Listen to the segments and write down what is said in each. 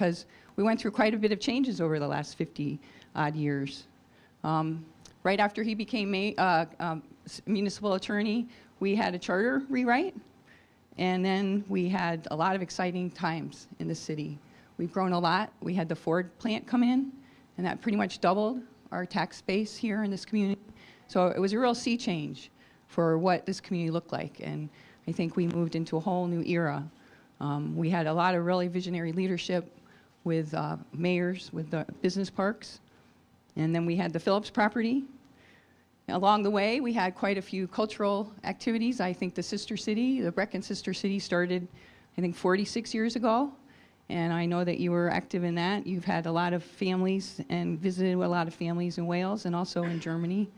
because we went through quite a bit of changes over the last 50 odd years. Right after he became municipal attorney, we had a charter rewrite, and then we had a lot of exciting times in the city. We've grown a lot. We had the Ford plant come in, and that pretty much doubled our tax base here in this community. So it was a real sea change for what this community looked like, and I think we moved into a whole new era. We had a lot of really visionary leadership with mayors, with the business parks, and then we had the Phillips property. Along the way, we had quite a few cultural activities. I think the Sister City, the Brecken Sister City started, I think, 46 years ago, and I know that you were active in that. You've had a lot of families and visited with a lot of families in Wales and also in Germany,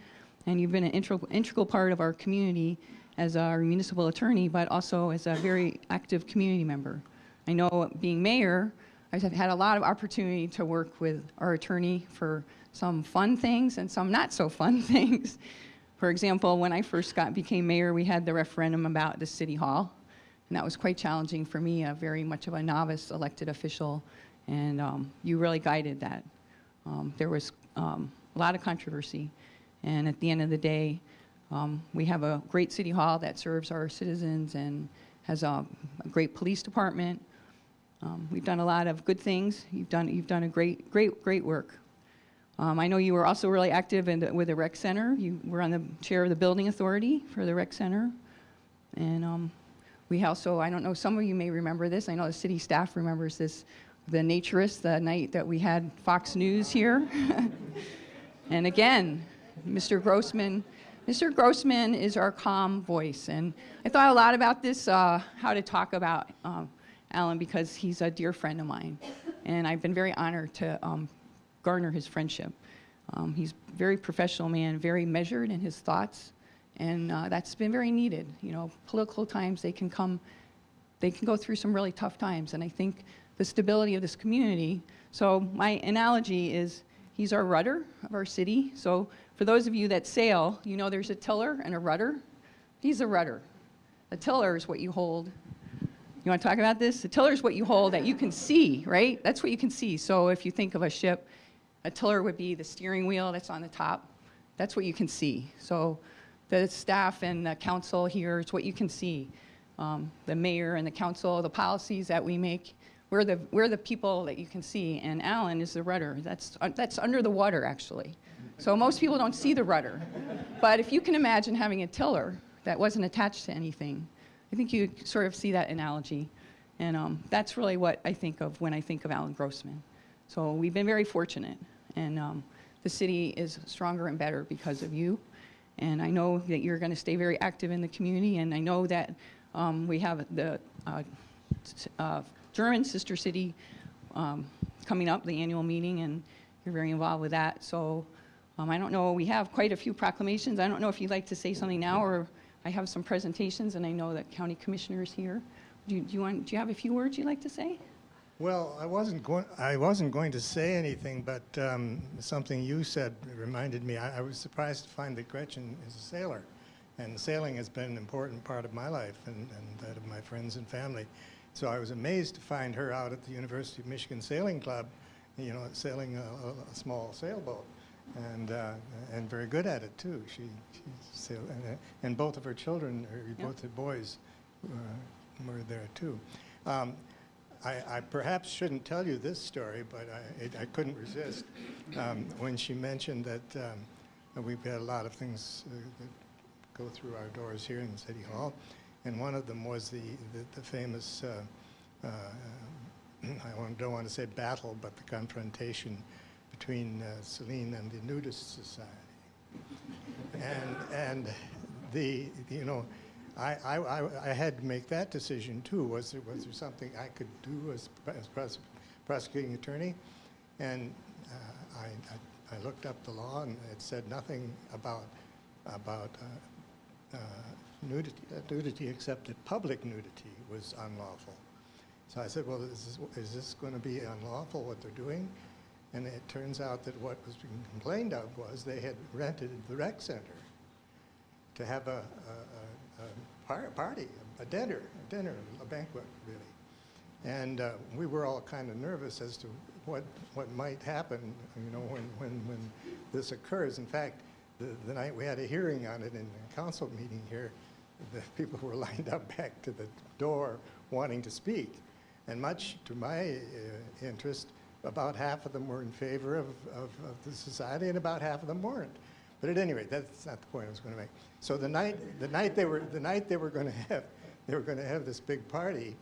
and you've been an integral part of our community as our municipal attorney, but also as a very active community member. I know being mayor, I've had a lot of opportunity to work with our attorney for some fun things and some not so fun things. For example, when I first became mayor, we had the referendum about the city hall, and that was quite challenging for me, very much of a novice elected official, and you really guided that. There was a lot of controversy, and at the end of the day, we have a great city hall that serves our citizens and has a great police department. We've done a lot of good things. You've done a great work. I know you were also really active with the rec center. You were on the chair of the building authority for the rec center. And we also, I don't know, some of you may remember this. I know the city staff remembers this, the naturist, the night that we had Fox News here. And again, Mr. Grossman is our calm voice. And I thought a lot about this, how to talk about Alan, because he's a dear friend of mine. And I've been very honored to garner his friendship. He's a very professional man, very measured in his thoughts, and that's been very needed. You know, political times, they can go through some really tough times, and I think the stability of this community, so my analogy is he's our rudder of our city. So for those of you that sail, you know there's a tiller and a rudder. He's a rudder. A tiller is what you hold. You want to talk about this? The tiller is what you hold that you can see, right? That's what you can see. So if you think of a ship, a tiller would be the steering wheel that's on the top. That's what you can see. So the staff and the council here is what you can see. The mayor and the council, the policies that we make, we're the people that you can see. And Alan is the rudder. That's under the water, actually. So most people don't see the rudder. But if you can imagine having a tiller that wasn't attached to anything, I think you sort of see that analogy. And that's really what I think of when I think of Alan Grossman. So we've been very fortunate. And the city is stronger and better because of you. And I know that you're going to stay very active in the community. And I know that we have the German Sister City coming up, the annual meeting, and you're very involved with that. So I don't know, we have quite a few proclamations. I don't know if you'd like to say something now, or I have some presentations, and I know that county commissioners here. Do you have a few words you'd like to say? Well, I wasn't going to say anything, but something you said reminded me. I was surprised to find that Gretchen is a sailor, and sailing has been an important part of my life and that of my friends and family. So I was amazed to find her out at the University of Michigan Sailing Club, you know, sailing a small sailboat, and very good at it too. She sailed, and both of her children, both the boys, were there too. I perhaps shouldn't tell you this story, but I couldn't resist when she mentioned that we've had a lot of things that go through our doors here in City Hall, and one of them was the famous, I don't want to say battle, but the confrontation between Saline and the Nudist Society. And you know, I had to make that decision too. Was there something I could do as prosecuting attorney? And I looked up the law, and it said nothing about nudity except that public nudity was unlawful. So I said, well, is this going to be unlawful, what they're doing? And it turns out that what was being complained of was they had rented the rec center to have a party, a dinner, a banquet, really. And we were all kind of nervous as to what might happen, you know, when this occurs. In fact, the night we had a hearing on it in a council meeting here, the people were lined up back to the door wanting to speak. And much to my interest, about half of them were in favor of the society and about half of them weren't. But at any rate, that's not the point I was going to make. So the night they were going to have this big party,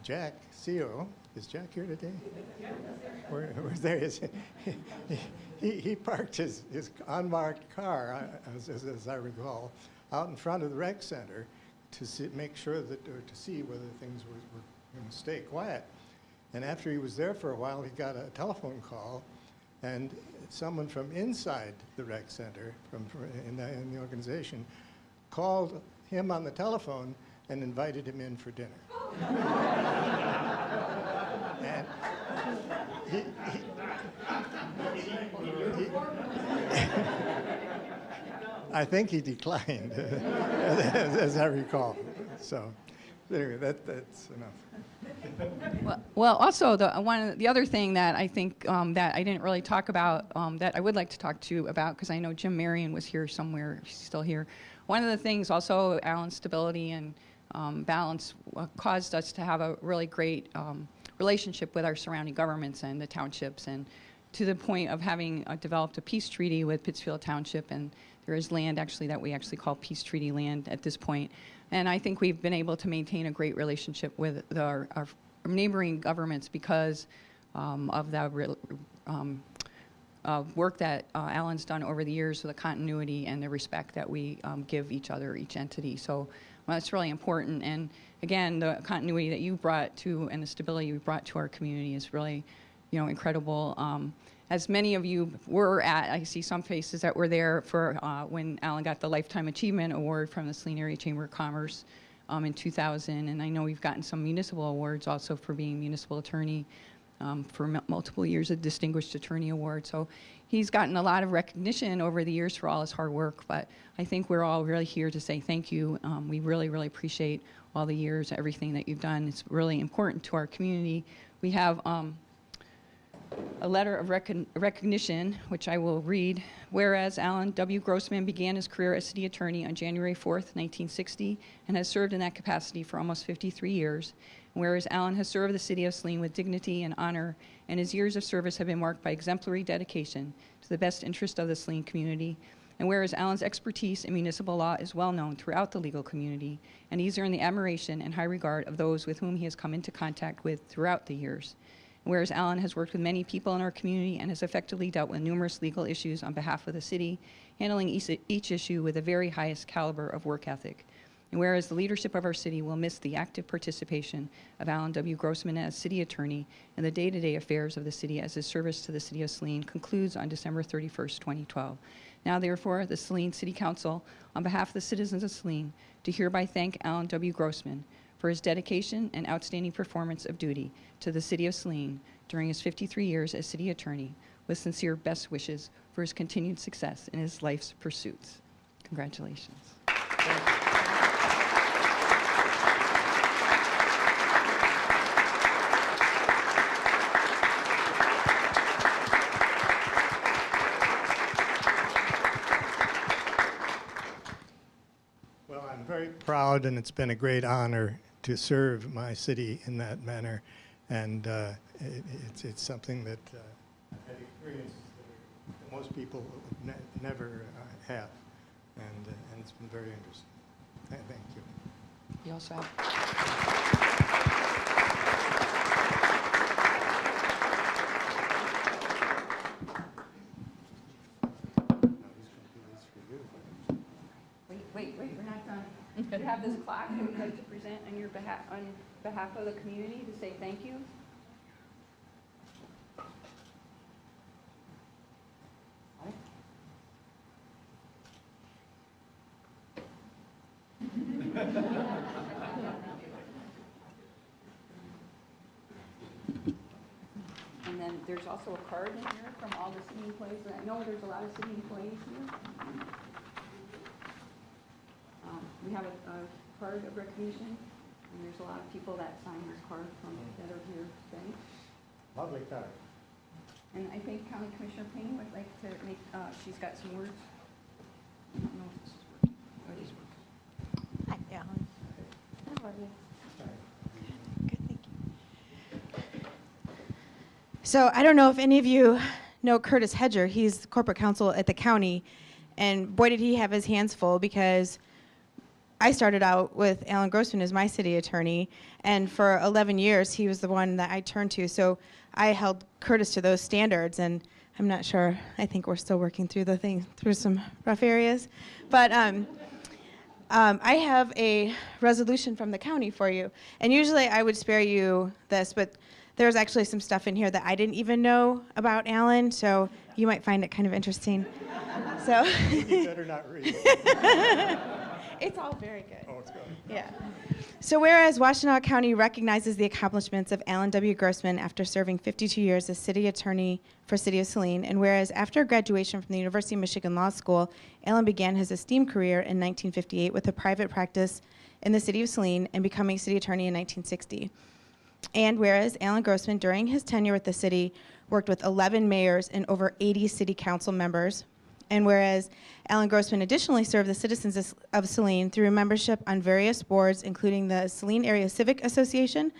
Jack CEO, is Jack here today? Where's there he is? He parked his unmarked car, as I recall, out in front of the rec center to make sure that, or to see whether things were going to stay quiet. And after he was there for a while, he got a telephone call, and someone from inside the rec center, in the organization, called him on the telephone and invited him in for dinner. And I think he declined, as I recall. So, anyway, that's enough. Well, also the other thing that I think that I didn't really talk about that I would like to talk to you about, because I know Jim Marion was here somewhere, she's still here. One of the things also, Alan's stability and balance caused us to have a really great relationship with our surrounding governments and the townships, and to the point of having developed a peace treaty with Pittsfield Township, and there is land actually that we actually call peace treaty land at this point. And I think we've been able to maintain a great relationship with our neighboring governments because of the work that Alan's done over the years, with the continuity and the respect that we give each other, each entity. So that's really important. And again, the continuity that you brought to, and the stability you brought to our community is really, you know, incredible. As many of you were at, I see some faces that were there for when Alan got the Lifetime Achievement Award from the Saline Area Chamber of Commerce in 2000. And I know we've gotten some municipal awards also for being municipal attorney for multiple years, a Distinguished Attorney Award. So he's gotten a lot of recognition over the years for all his hard work, but I think we're all really here to say thank you. We really, really appreciate all the years, everything that you've done. It's really important to our community. We have a letter of recognition, which I will read. Whereas Alan W. Grossman began his career as city attorney on January 4th, 1960, and has served in that capacity for almost 53 years. And whereas Alan has served the city of Saline with dignity and honor, and his years of service have been marked by exemplary dedication to the best interest of the Saline community. And whereas Alan's expertise in municipal law is well known throughout the legal community, and he's earned the admiration and high regard of those with whom he has come into contact with throughout the years. Whereas Alan has worked with many people in our community and has effectively dealt with numerous legal issues on behalf of the city, handling each issue with the very highest caliber of work ethic. And whereas the leadership of our city will miss the active participation of Alan W. Grossman as city attorney in the day-to-day affairs of the city, as his service to the city of Saline concludes on December 31st, 2012. Now, therefore, the Saline City Council, on behalf of the citizens of Saline, do hereby thank Alan W. Grossman for his dedication and outstanding performance of duty to the city of Saline during his 53 years as city attorney, with sincere best wishes for his continued success in his life's pursuits. Congratulations. Well, I'm very proud, and it's been a great honor to serve my city in that manner, and it's something that I've experienced that most people never have, and it's been very interesting. Thank you. You also have. Wait, we're not done. You have this plaque that we'd like to present on your behalf, of the community, to say thank you. And then there's also a card in here from all the city employees. I know there's a lot of city employees here. We have a card of recognition, and there's a lot of people that sign our card from that are here today. Lovely card. And I think County Commissioner Payne would like to make, she's got some words. I don't know if this is working. Oh, it is working. Hi, Alan. How are you? Good, thank you. So I don't know if any of you know Curtis Hedger. He's corporate counsel at the county, and boy did he have his hands full, because I started out with Alan Grossman as my city attorney, and for 11 years he was the one that I turned to. So I held Curtis to those standards, and I'm not sure. I think we're still working through through some rough areas, but I have a resolution from the county for you, and usually I would spare you this, but there's actually some stuff in here that I didn't even know about Alan, so you might find it kind of interesting. So You better not read. it's all very good. Oh, it's good. Yeah. So whereas Washtenaw County recognizes the accomplishments of Alan W. Grossman after serving 52 years as city attorney for City of Saline, and whereas after graduation from the University of Michigan Law School, Alan began his esteemed career in 1958 with a private practice in the City of Saline and becoming city attorney in 1960. And whereas Alan Grossman, during his tenure with the city, worked with 11 mayors and over 80 city council members, and whereas Alan Grossman additionally served the citizens of Saline through membership on various boards, including the Saline Area Civic Association,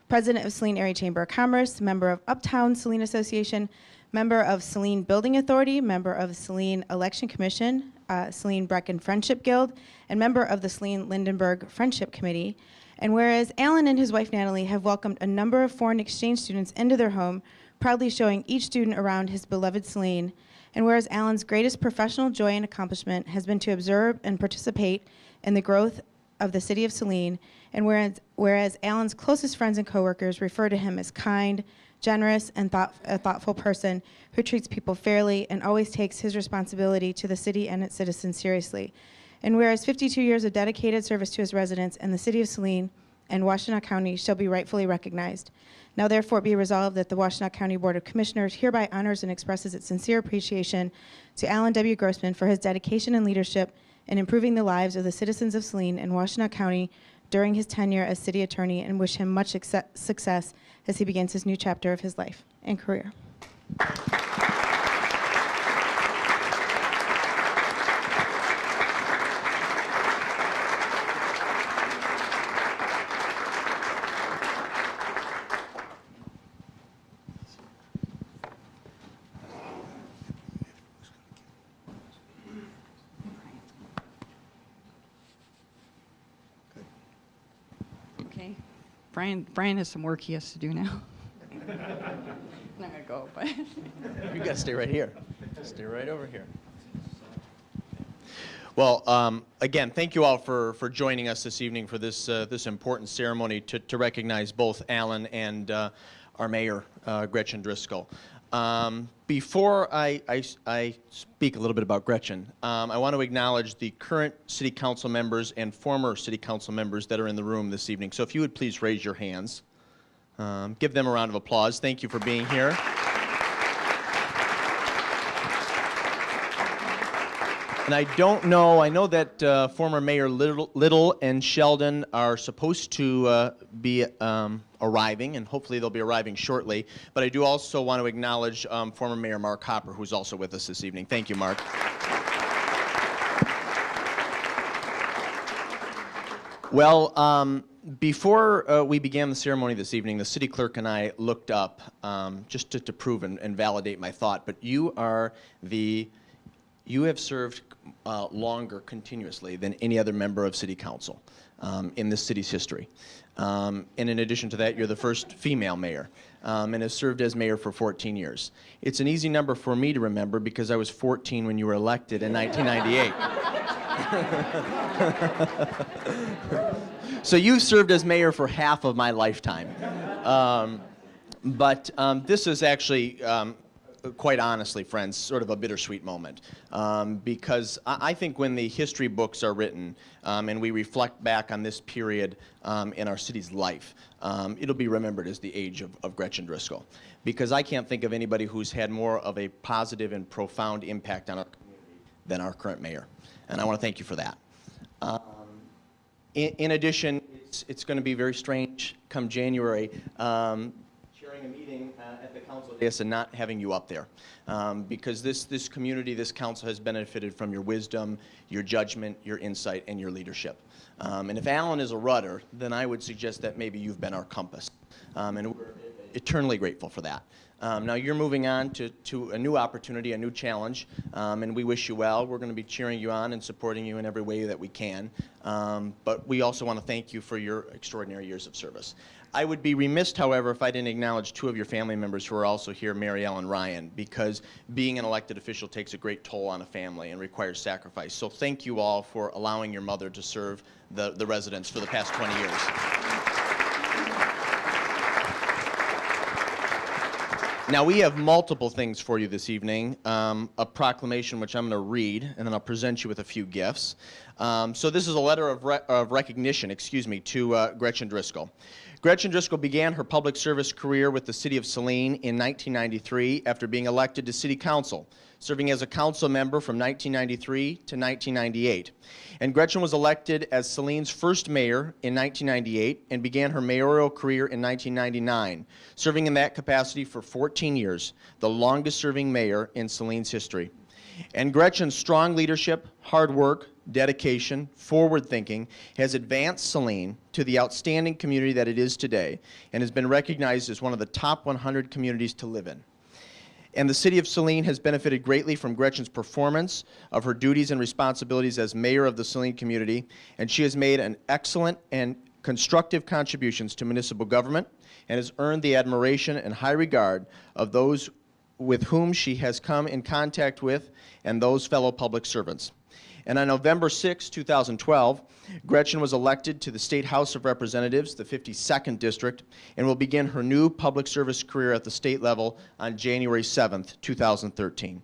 president of Saline Area Chamber of Commerce, member of Uptown Saline Association, member of Saline Building Authority, member of Saline Election Commission, Saline Brecken Friendship Guild, and member of the Saline Lindenberg Friendship Committee. And whereas Alan and his wife Natalie have welcomed a number of foreign exchange students into their home, proudly showing each student around his beloved Saline. And whereas Alan's greatest professional joy and accomplishment has been to observe and participate in the growth of the city of Saline, and whereas Alan's closest friends and coworkers refer to him as kind, generous, and a thoughtful person who treats people fairly and always takes his responsibility to the city and its citizens seriously. And whereas 52 years of dedicated service to his residents in the city of Saline and Washtenaw County shall be rightfully recognized. Now therefore be resolved that the Washtenaw County Board of Commissioners hereby honors and expresses its sincere appreciation to Alan W. Grossman for his dedication and leadership in improving the lives of the citizens of Saline and Washtenaw County during his tenure as city attorney, and wish him much success as he begins his new chapter of his life and career. Okay. Brian has some work he has to do now. I'm not going to go, but. You got to stay right here. Stay right over here. Well, again, thank you all for joining us this evening for this this important ceremony to recognize both Alan and our mayor, Gretchen Driscoll. Before I speak a little bit about Gretchen, I want to acknowledge the current city council members and former city council members that are in the room this evening. So if you would please raise your hands. Give them a round of applause. Thank you for being here. And I don't know, I know that former Mayor Little and Sheldon are supposed to be arriving, and hopefully they'll be arriving shortly. But I do also want to acknowledge former Mayor Mark Hopper, who's also with us this evening. Thank you, Mark. Well, before we began the ceremony this evening, the city clerk and I looked up just to prove and validate my thought. But you have served longer continuously than any other member of city council in this city's history. And in addition to that, you're the first female mayor and have served as mayor for 14 years. It's an easy number for me to remember because I was 14 when you were elected in 1998. So you served as mayor for half of my lifetime. But this is actually, quite honestly, friends, sort of a bittersweet moment. Because I think when the history books are written and we reflect back on this period in our city's life, it'll be remembered as the age of Gretchen Driscoll. Because I can't think of anybody who's had more of a positive and profound impact on our community than our current mayor. And I want to thank you for that. In addition, it's going to be very strange come January, chairing a meeting at the council dais and not having you up there, because this community, this council has benefited from your wisdom, your judgment, your insight, and your leadership. And if Alan is a rudder, then I would suggest that maybe you've been our compass, and we're eternally grateful for that. Now you're moving on to a new opportunity, a new challenge, and we wish you well. We're going to be cheering you on and supporting you in every way that we can. But we also want to thank you for your extraordinary years of service. I would be remiss, however, if I didn't acknowledge two of your family members who are also here, Mary Ellen and Ryan, because being an elected official takes a great toll on a family and requires sacrifice. So thank you all for allowing your mother to serve the residents for the past 20 years. Now, we have multiple things for you this evening. A proclamation which I'm going to read, and then I'll present you with a few gifts. So this is a letter of recognition, to Gretchen Driscoll. Gretchen Driscoll began her public service career with the City of Saline in 1993 after being elected to City Council, serving as a council member from 1993 to 1998. And Gretchen was elected as Saline's first mayor in 1998 and began her mayoral career in 1999, serving in that capacity for 14 years, the longest-serving mayor in Saline's history. And Gretchen's strong leadership, hard work, dedication, forward thinking has advanced Saline to the outstanding community that it is today and has been recognized as one of the top 100 communities to live in. And the City of Saline has benefited greatly from Gretchen's performance of her duties and responsibilities as mayor of the Saline community, and she has made an excellent and constructive contributions to municipal government and has earned the admiration and high regard of those with whom she has come in contact with and those fellow public servants. And on November 6, 2012, Gretchen was elected to the State House of Representatives, the 52nd District, and will begin her new public service career at the state level on January 7, 2013.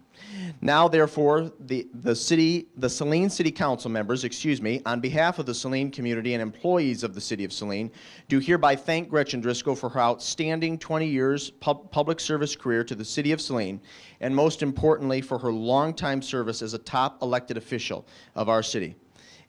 Now, therefore, the Saline City Council members, on behalf of the Saline community and employees of the City of Saline, do hereby thank Gretchen Driscoll for her outstanding 20 years public service career to the City of Saline, and most importantly, for her longtime service as a top elected official of our city.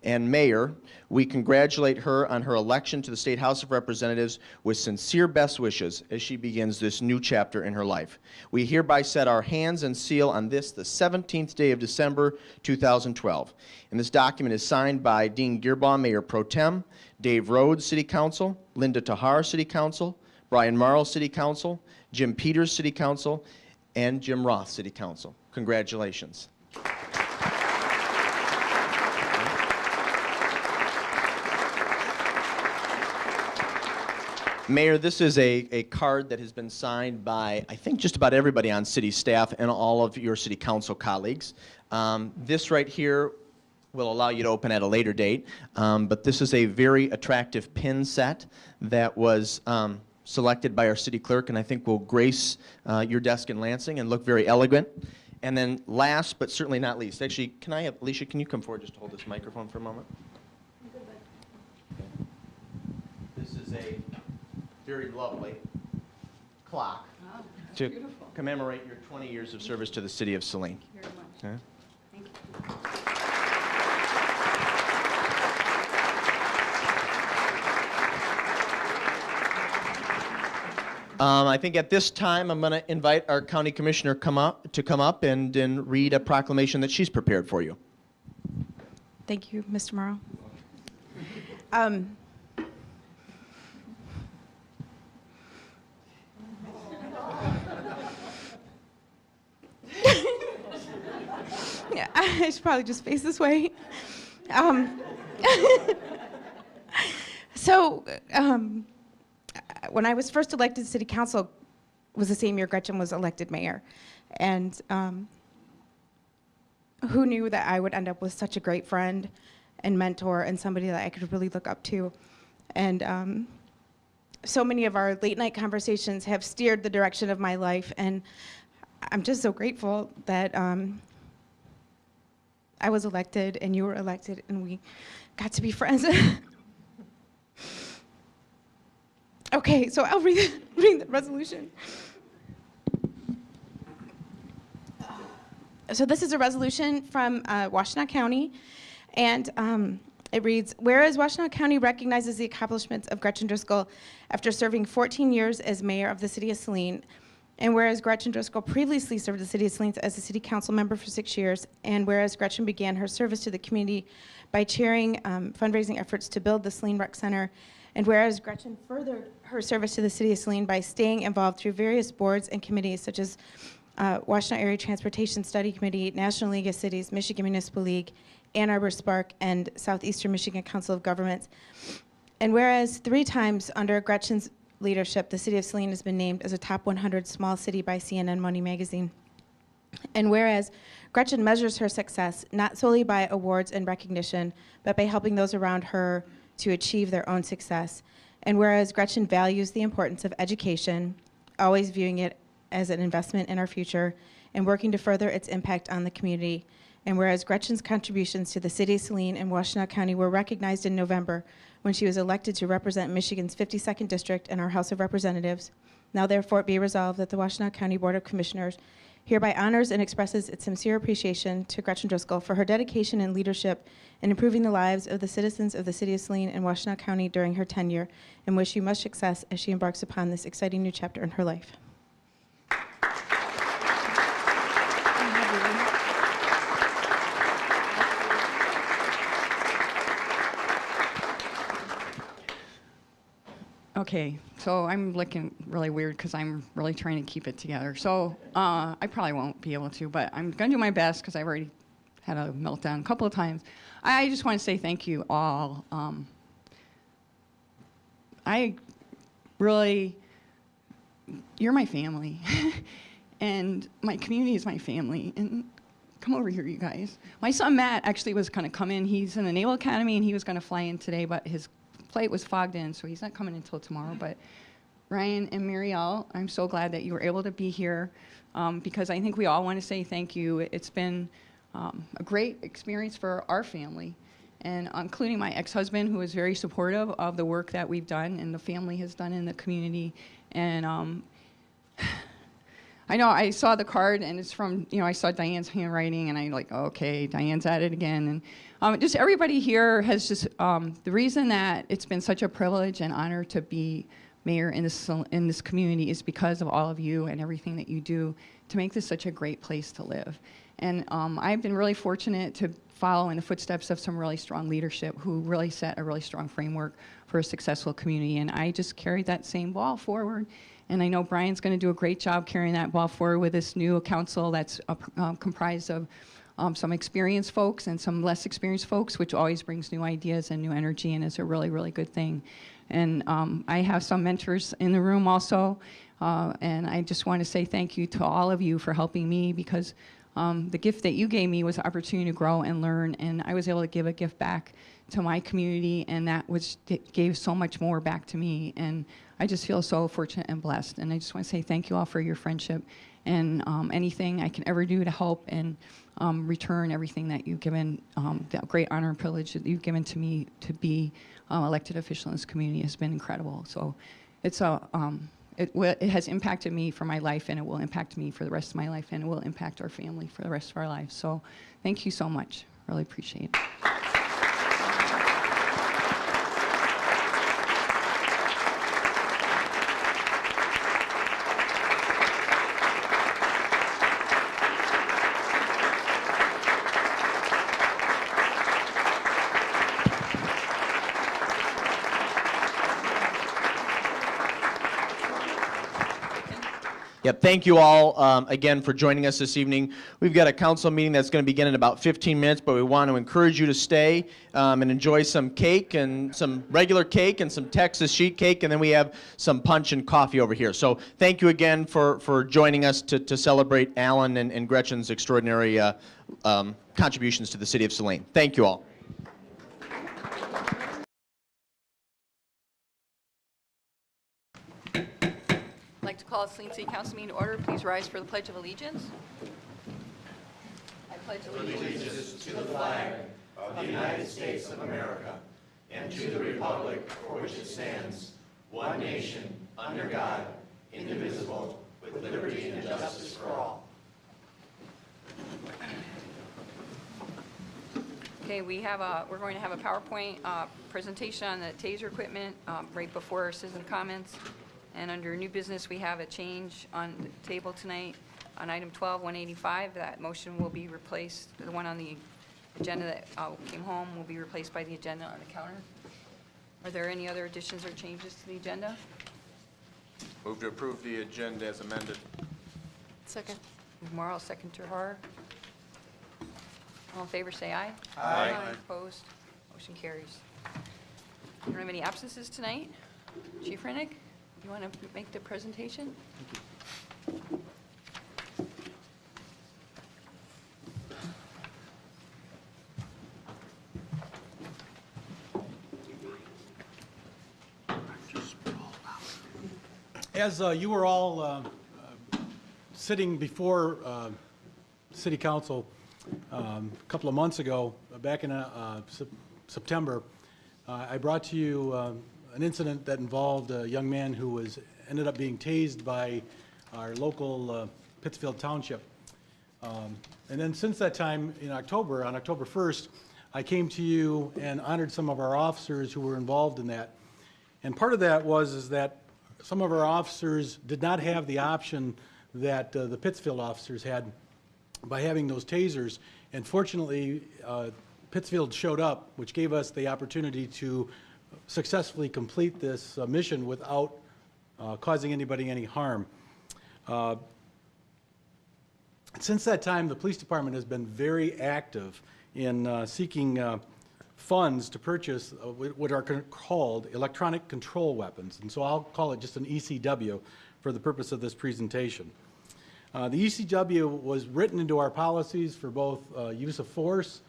And Mayor, we congratulate her on her election to the State House of Representatives with sincere best wishes as she begins this new chapter in her life. We hereby set our hands and seal on this, the 17th day of December, 2012. And this document is signed by Dean Gearbaugh, Mayor Pro Tem, Dave Rhodes, City Council, Linda Tahar, City Council, Brian Marl, City Council, Jim Peters, City Council, and Jim Roth, City Council. Congratulations. Mayor, this is a card that has been signed by, I think, just about everybody on city staff and all of your city council colleagues. This right here will allow you to open at a later date, but this is a very attractive pin set that was selected by our city clerk, and I think will grace your desk in Lansing and look very elegant. And then last, but certainly not least, actually, can I have, Alicia, can you come forward just to hold this microphone for a moment? This is a very lovely clock to commemorate your 20 years of service to the City of Saline. Thank you very much. Okay. Thank you. I think at this time I'm going to invite our county commissioner to come up and read a proclamation that she's prepared for you. Thank you, Mr. Morrow. Yeah, I should probably just face this way. When I was first elected to City Council, was the same year Gretchen was elected mayor. And who knew that I would end up with such a great friend and mentor and somebody that I could really look up to. And so many of our late night conversations have steered the direction of my life, and I'm just so grateful that I was elected and you were elected and we got to be friends. Okay, so I'll read the resolution. So this is a resolution from Washtenaw County, and It reads, whereas Washtenaw County recognizes the accomplishments of Gretchen Driscoll after serving 14 years as mayor of the city of Saline, and whereas Gretchen Driscoll previously served the city of Saline as a city council member for 6 years, and whereas Gretchen began her service to the community by chairing fundraising efforts to build the Saline Rec Center, and whereas Gretchen furthered her service to the city of Saline by staying involved through various boards and committees such as Washtenaw Area Transportation Study Committee, National League of Cities, Michigan Municipal League, Ann Arbor Spark, and Southeastern Michigan Council of Governments. And whereas 3 times under Gretchen's leadership, the city of Saline has been named as a top 100 small city by CNN Money Magazine. And whereas Gretchen measures her success not solely by awards and recognition, but by helping those around her to achieve their own success. And whereas Gretchen values the importance of education, always viewing it as an investment in our future, and working to further its impact on the community. And whereas Gretchen's contributions to the city of Saline and Washtenaw County were recognized in November when she was elected to represent Michigan's 52nd District in our House of Representatives, now therefore be resolved that the Washtenaw County Board of Commissioners hereby honors and expresses its sincere appreciation to Gretchen Driscoll for her dedication and leadership in improving the lives of the citizens of the city of Saline and Washtenaw County during her tenure, and wish you much success as she embarks upon this exciting new chapter in her life. Okay, so I'm looking really weird because I'm really trying to keep it together. So I probably won't be able to, but I'm going to do my best because I've already had a meltdown a couple of times. I just want to say thank you all. I really, you're my family, and my community is my family. And come over here, you guys. My son Matt actually was going to come in. He's in the Naval Academy, and he was going to fly in today, but his flight was fogged in, so he's not coming until tomorrow. But Ryan and Marielle, I'm so glad that you were able to be here because I think we all want to say thank you. It's been a great experience for our family, and including my ex-husband, who is very supportive of the work that we've done and the family has done in the community. And I know I saw the card, and it's from, I saw Diane's handwriting, and I'm like, okay, Diane's at it again. And just everybody here has just, the reason that it's been such a privilege and honor to be mayor in this community is because of all of you and everything that you do to make this such a great place to live. And I've been really fortunate to follow in the footsteps of some really strong leadership who really set a really strong framework for a successful community. And I just carried that same ball forward. And I know Brian's going to do a great job carrying that ball forward with this new council that's comprised of some experienced folks and some less experienced folks, which always brings new ideas and new energy, and is a really, really good thing. And I have some mentors in the room also, and I just want to say thank you to all of you for helping me, because the gift that you gave me was the opportunity to grow and learn, and I was able to give a gift back to my community, and that gave so much more back to me. And I just feel so fortunate and blessed, and I just want to say thank you all for your friendship, and anything I can ever do to help and return everything that you've given, that great honor and privilege that you've given to me to be elected official in this community has been incredible. So it's it has impacted me for my life, and it will impact me for the rest of my life, and it will impact our family for the rest of our lives. So thank you so much. Really appreciate it. Yep, thank you all again for joining us this evening. We've got a council meeting that's going to begin in about 15 minutes, but we want to encourage you to stay and enjoy some cake, and some regular cake and some Texas sheet cake, and then we have some punch and coffee over here. So thank you again for joining us to celebrate Alan and Gretchen's extraordinary contributions to the city of Saline. Thank you all. I'd like to call the Saline City Council meeting to order. Please rise for the Pledge of Allegiance. I pledge allegiance to the flag of the United States of America and to the republic for which it stands, one nation, under God, indivisible, with liberty and justice for all. Okay, we're going to have a PowerPoint presentation on the TASER equipment right before our citizen comments. And under new business, we have a change on the table tonight on item 12-185. That motion will be replaced, the one on the agenda that came home will be replaced by the agenda on the counter. Are there any other additions or changes to the agenda? Move to approve the agenda as amended. Second. Morrow, second Terhar. All in favor, say aye. Aye. Opposed? Motion carries. We don't have any absences tonight. Chief Rennick, you want to make the presentation? As you were all sitting before City Council a couple of months ago, back in September, I brought to you an incident that involved a young man who ended up being tased by our local Pittsfield Township. And then since that time, on October 1st, I came to you and honored some of our officers who were involved in that. And part of that is that some of our officers did not have the option that the Pittsfield officers had by having those tasers. And fortunately, Pittsfield showed up, which gave us the opportunity to successfully complete this mission without causing anybody any harm. Since that time, the police department has been very active in seeking funds to purchase what are called electronic control weapons. And so I'll call it just an ECW for the purpose of this presentation. The ECW was written into our policies for both use of force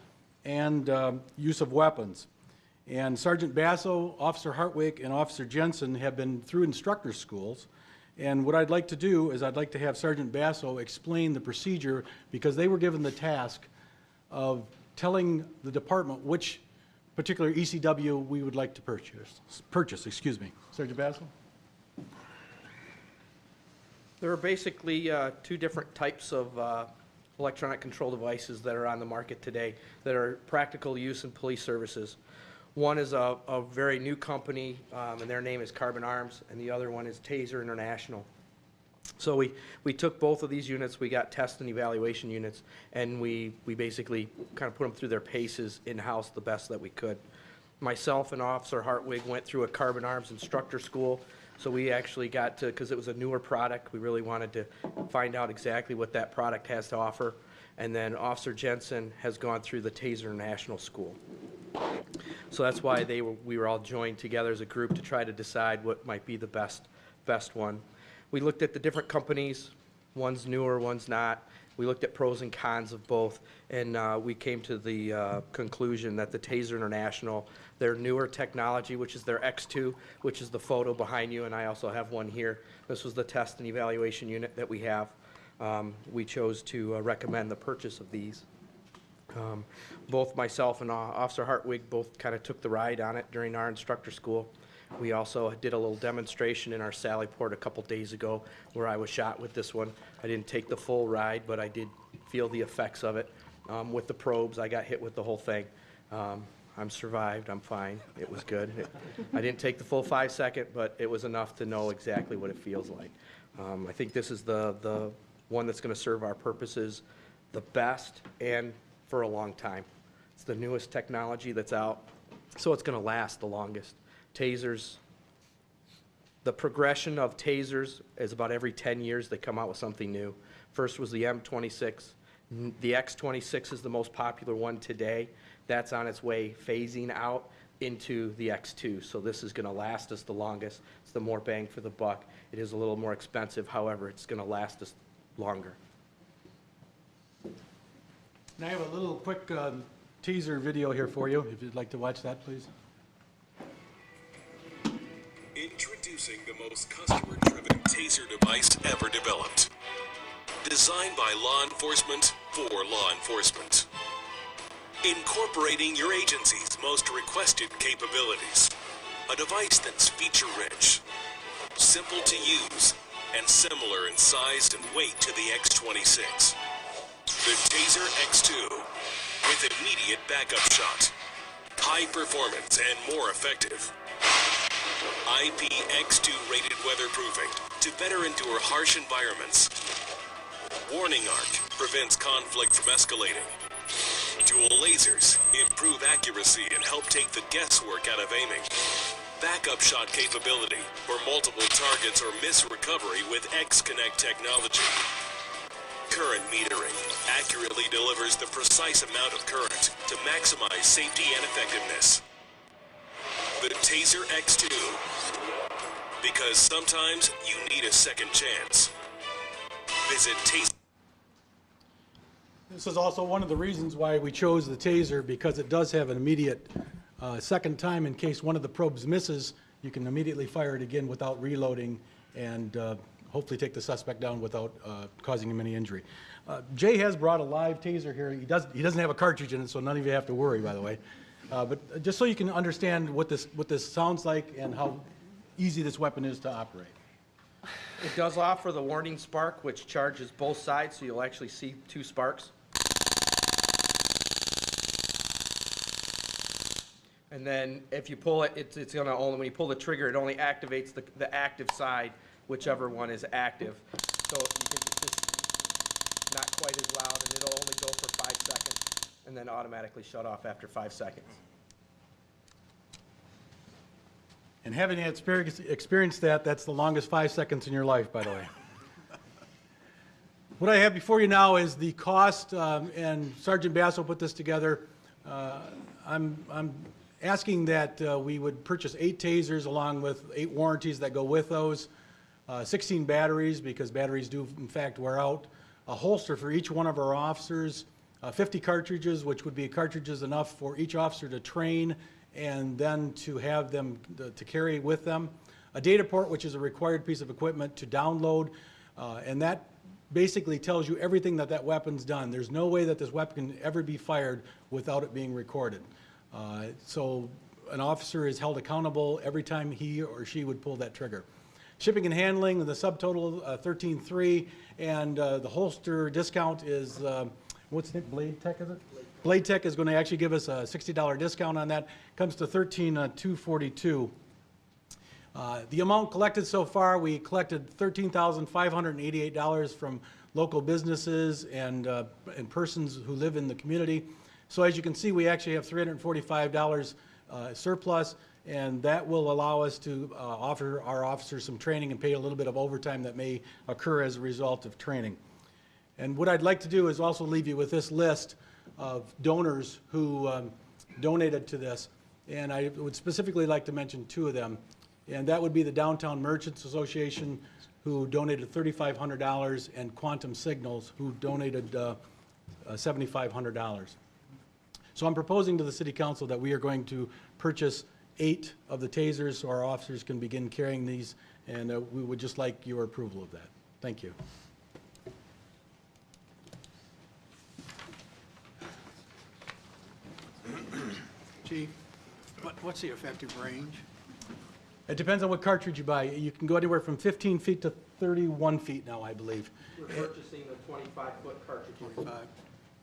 and use of weapons. And Sergeant Basso, Officer Hartwig, and Officer Jensen have been through instructor schools. And what I'd like to do is I'd like to have Sergeant Basso explain the procedure, because they were given the task of telling the department which particular ECW we would like to purchase. Sergeant Basso? There are basically two different types of electronic control devices that are on the market today that are practical use in police services. One is a very new company, and their name is Carbon Arms, and the other one is TASER International. So we took both of these units, we got test and evaluation units, and we basically kind of put them through their paces in-house the best that we could. Myself and Officer Hartwig went through a Carbon Arms instructor school, so we actually got to, because it was a newer product, we really wanted to find out exactly what that product has to offer. And then Officer Jensen has gone through the TASER International School. So that's why we were all joined together as a group to try to decide what might be the best one. We looked at the different companies, one's newer, one's not. We looked at pros and cons of both, and we came to the conclusion that the TASER International, their newer technology, which is their X2, which is the photo behind you, and I also have one here. This was the test and evaluation unit that we have. We chose to recommend the purchase of these. Both myself and Officer Hartwig both kind of took the ride on it during our instructor school. We also did a little demonstration in our Sally Port a couple days ago where I was shot with this one. I didn't take the full ride, but I did feel the effects of it. With the probes, I got hit with the whole thing. I'm survived, I'm fine, it was good. I didn't take the full 5 second, but it was enough to know exactly what it feels like. I think this is the one that's gonna serve our purposes the best and for a long time. It's the newest technology that's out, so it's gonna last the longest. Tasers, the progression of tasers is about every 10 years they come out with something new. First was the M26. The X26 is the most popular one today. That's on its way phasing out into the X2. So this is gonna last us the longest. It's the more bang for the buck. It is a little more expensive, however, it's gonna last us longer. And I have a little quick teaser video here for you, if you'd like to watch that, please. Introducing the most customer-driven TASER device ever developed. Designed by law enforcement for law enforcement. Incorporating your agency's most requested capabilities. A device that's feature-rich, simple to use, and similar in size and weight to the X26. The TASER X2. with immediate backup shot. High performance and more effective. IPX2 rated weatherproofing to better endure harsh environments. Warning arc prevents conflict from escalating. Dual lasers improve accuracy and help take the guesswork out of aiming. Backup shot capability for multiple targets or miss recovery with X-Connect technology. Current metering accurately delivers the precise amount of current to maximize safety and effectiveness. The Taser X2, because sometimes you need a second chance. Visit Taser. This is also one of the reasons why we chose the Taser, because it does have an immediate second time in case one of the probes misses. You can immediately fire it again without reloading and hopefully take the suspect down without causing him any injury. Jay has brought a live Taser here. He doesn't have a cartridge in it, so none of you have to worry, by the way. But just so you can understand what this sounds like and how easy this weapon is to operate. It does offer the warning spark, which charges both sides, so you'll actually see two sparks. And then if you pull it, it's going to only, when you pull the trigger, it only activates the active side, whichever one is active. So you can just not quite as loud, and it'll only go for 5 seconds, and then automatically shut off after 5 seconds. And having experienced that, that's the longest 5 seconds in your life, by the way. What I have before you now is the cost, and Sergeant Basso put this together. I'm asking that we would purchase 8 tasers along with 8 warranties that go with those, 16 batteries, because batteries do in fact wear out, a holster for each one of our officers, 50 cartridges, which would be cartridges enough for each officer to train and then to have them to carry with them, a data port, which is a required piece of equipment to download, and that basically tells you everything that weapon's done. There's no way that this weapon can ever be fired without it being recorded. So an officer is held accountable every time he or she would pull that trigger. Shipping and handling, the subtotal $13,300, and the holster discount is, what's the name, Blade Tech, is it? Blade Tech is going to actually give us a $60 discount on that. Comes to $13,242. The amount collected so far, we collected $13,588 from local businesses and persons who live in the community. So as you can see, we actually have $345 surplus, and that will allow us to offer our officers some training and pay a little bit of overtime that may occur as a result of training. And what I'd like to do is also leave you with this list of donors who donated to this, and I would specifically like to mention 2 of them, and that would be the Downtown Merchants Association, who donated $3,500, and Quantum Signals, who donated $7,500. So I'm proposing to the City Council that we are going to purchase 8 of the tasers so our officers can begin carrying these, and we would just like your approval of that. Thank you. Chief, what's the effective range? It depends on what cartridge you buy. You can go anywhere from 15 feet to 31 feet now, I believe. We're purchasing the 25-foot cartridge. 25.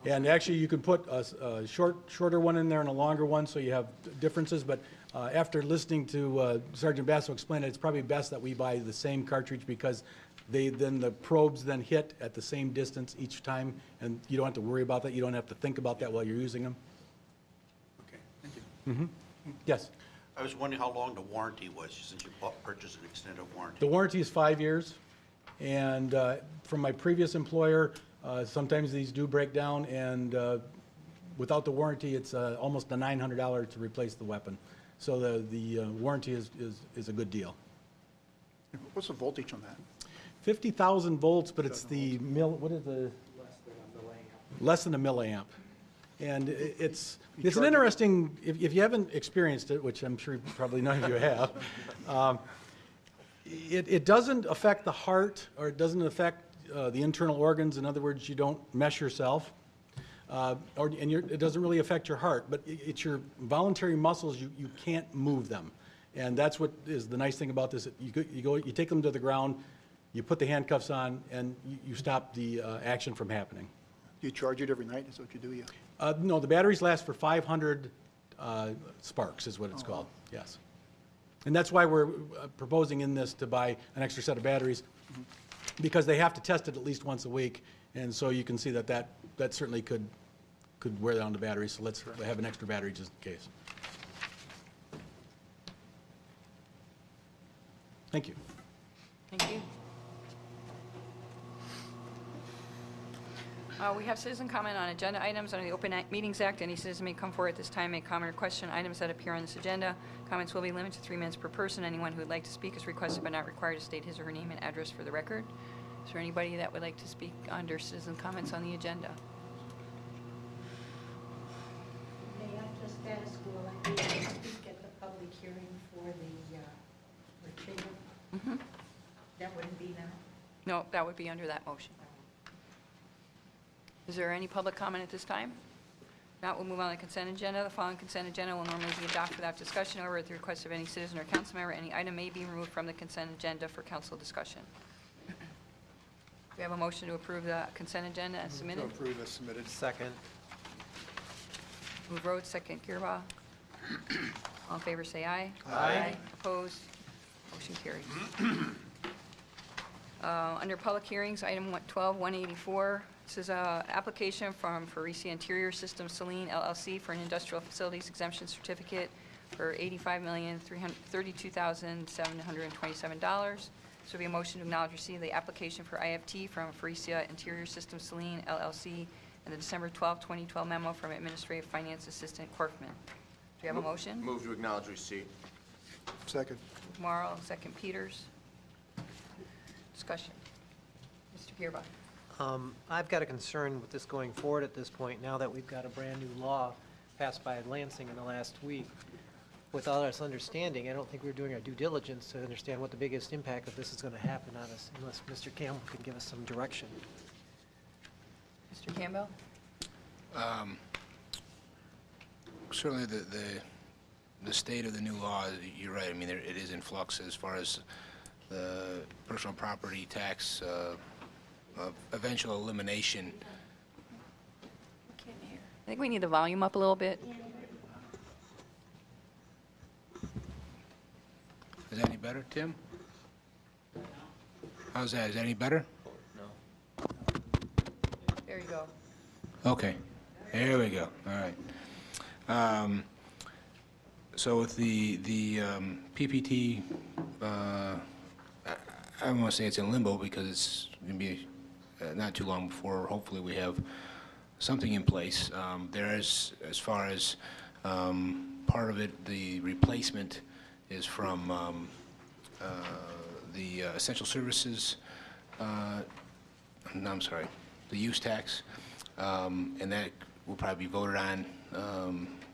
And actually, you can put a shorter one in there and a longer one, so you have differences. But after listening to Sergeant Basso explain it, it's probably best that we buy the same cartridge, because then the probes then hit at the same distance each time, and you don't have to worry about that. You don't have to think about that while you're using them. Okay, thank you. Mm-hmm. Yes. I was wondering how long the warranty was, since you purchased an extended warranty. The warranty is 5 years, and from my previous employer, sometimes these do break down, and without the warranty, it's almost a $900 to replace the weapon. So the warranty is a good deal. What's the voltage on that? 50,000 volts, but it's the what is the? Less than a milliamp. And it's an interesting, if you haven't experienced it, which I'm sure probably none of you have, it doesn't affect the heart, or it doesn't affect the internal organs. In other words, you don't mess yourself, it doesn't really affect your heart, but it's your voluntary muscles. You can't move them, and that's what is the nice thing about this. You take them to the ground, you put the handcuffs on, and you stop the action from happening. You charge it every night, is what you do, yeah? No, the batteries last for 500 sparks is what it's called, yes. And that's why we're proposing in this to buy an extra set of batteries, because they have to test it at least once a week. And so you can see that that certainly could wear down the battery, so let's have an extra battery just in case. Thank you. Thank you. We have citizen comment on agenda items under the Open Meetings Act. Any citizen may come forward at this time, make comment or question on items that appear on this agenda. Comments will be limited to 3 minutes per person. Anyone who would like to speak is requested but not required to state his or her name and address for the record. Is there anybody that would like to speak under citizen comments on the agenda? May I just ask, will I be able to speak at the public hearing for the retreat? That wouldn't be now? No, that would be under that motion. Is there any public comment at this time? Not, we'll move on to the consent agenda. The following consent agenda will normally be adopted without discussion. However, at the request of any citizen or council member, any item may be removed from the consent agenda for council discussion. We have a motion to approve the consent agenda as submitted. To approve as submitted. Second. Move Rhodes, second Gearba. All in favor, say aye. Aye. Opposed? Motion carries. Under public hearings, item 12-184. This is an application from Faurecia Interior Systems Saline LLC for an industrial facilities exemption certificate for $85,032,727. This will be a motion to acknowledge receipt of the application for IFT from Faurecia Interior Systems Saline LLC and the December 12, 2012 memo from Administrative Finance Assistant Corfman. Do you have a motion? Move to acknowledge receipt. Second. Morrow, second Peters. Discussion. Mr. Gearba. I've got a concern with this going forward at this point, now that we've got a brand-new law passed by Lansing in the last week. Without us understanding, I don't think we're doing our due diligence to understand what the biggest impact of this is going to happen on us, unless Mr. Campbell can give us some direction. Mr. Campbell? Certainly the state of the new law, you're right, I mean, it is in flux as far as the personal property tax eventual elimination. Can't hear. I think we need the volume up a little bit. Is that any better, Tim? How's that? Is that any better? There you go. Okay, there we go. All right. So with the PPT, I don't want to say it's in limbo because it's going to be not too long before hopefully we have something in place. There is, as far as part of it, the replacement is from the essential services, I'm sorry, the use tax, and that will probably be voted on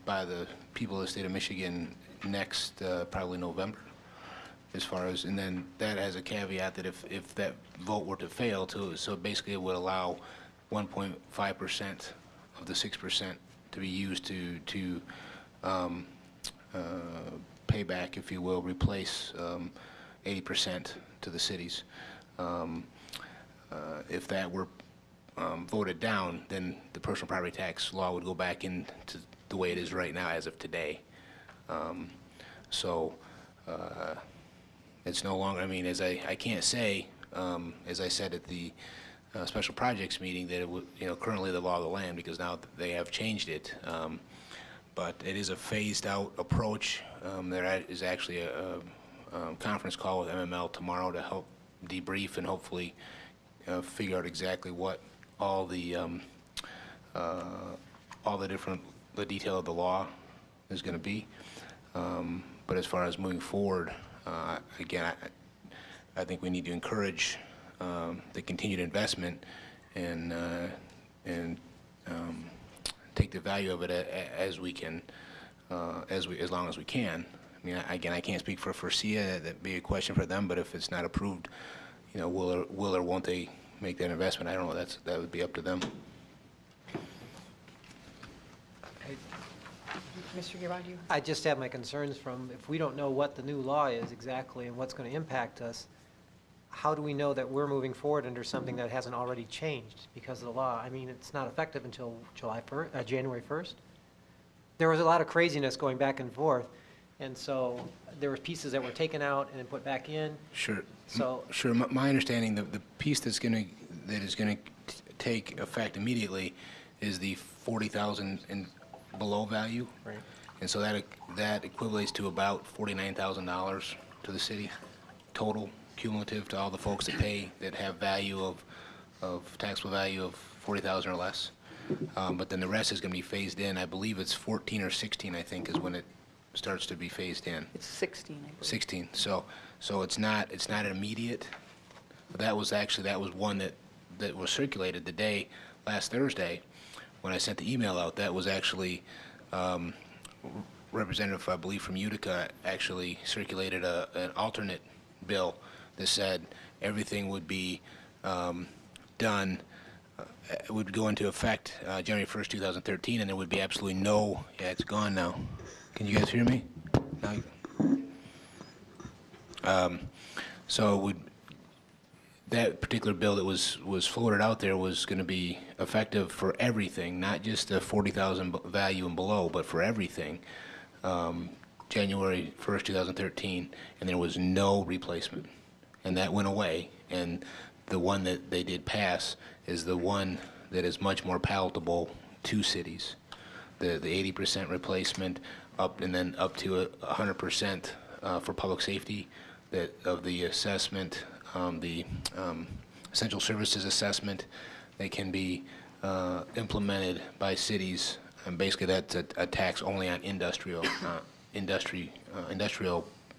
by the people of the state of Michigan next, probably November. As far as, and then that has a caveat that if that vote were to fail, so basically it would allow 1.5% of the 6% to be used to pay back, if you will, replace 80% to the cities. If that were voted down, then the personal property tax law would go back into the way it is right now as of today. It's no longer, I mean, as I can't say, as I said at the special projects meeting, that it would, currently the law of the land, because now they have changed it. But it is a phased out approach. There is actually a conference call with MML tomorrow to help debrief and hopefully figure out exactly what all the detail of the law is going to be. But as far as moving forward, again, I think we need to encourage the continued investment and take the value of it as we can, as long as we can. I mean, again, I can't speak for Faurecia. That'd be a question for them. But if it's not approved, will or won't they make that investment? I don't know. That would be up to them. Mr. Gearba, I just have my concerns from, if we don't know what the new law is exactly and what's going to impact us, how do we know that we're moving forward under something that hasn't already changed because of the law? I mean, it's not effective until January 1st. There was a lot of craziness going back and forth, and so there were pieces that were taken out and then put back in. Sure. So Sure. My understanding, the piece that is going to take effect immediately is the 40,000 and below value. Right. And so that equivalates to about $49,000 to the city, total, cumulative to all the folks that pay, that have value of taxable value of 40,000 or less. But then the rest is going to be phased in. I believe it's 14 or 16, I think, is when it starts to be phased in. It's 16, I believe. 16. So it's not immediate. But that was one that was circulated the day last Thursday when I sent the email out. That was actually representative, I believe, from Utica actually circulated an alternate bill that said everything would be done. It would go into effect January 1st, 2013, and there would be absolutely no. Yeah, it's gone now. Can you guys hear me? So it would, that particular bill that was floated out there was going to be effective for everything, not just the 40,000 value and below, but for everything, January 1st, 2013, and there was no replacement. And that went away, and the one that they did pass is the one that is much more palatable to cities. The 80% replacement up, and then up to 100% for public safety of the assessment, the essential services assessment that can be implemented by cities, and basically that's a tax only on industrial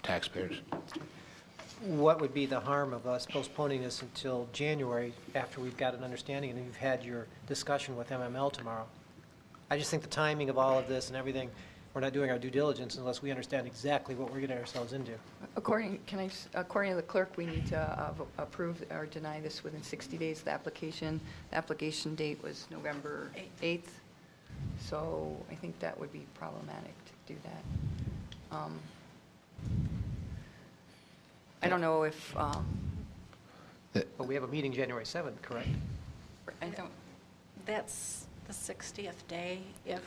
taxpayers. what would be the harm of us postponing this until January after we've got an understanding and you've had your discussion with MML tomorrow? I just think the timing of all of this and everything, we're not doing our due diligence unless we understand exactly what we're getting ourselves into. According to the clerk, we need to approve or deny this within 60 days of the application. The application date was November 8th, so I think that would be problematic to do that. I don't know if, But we have a meeting January 7th, correct? I don't, That's the 60th day if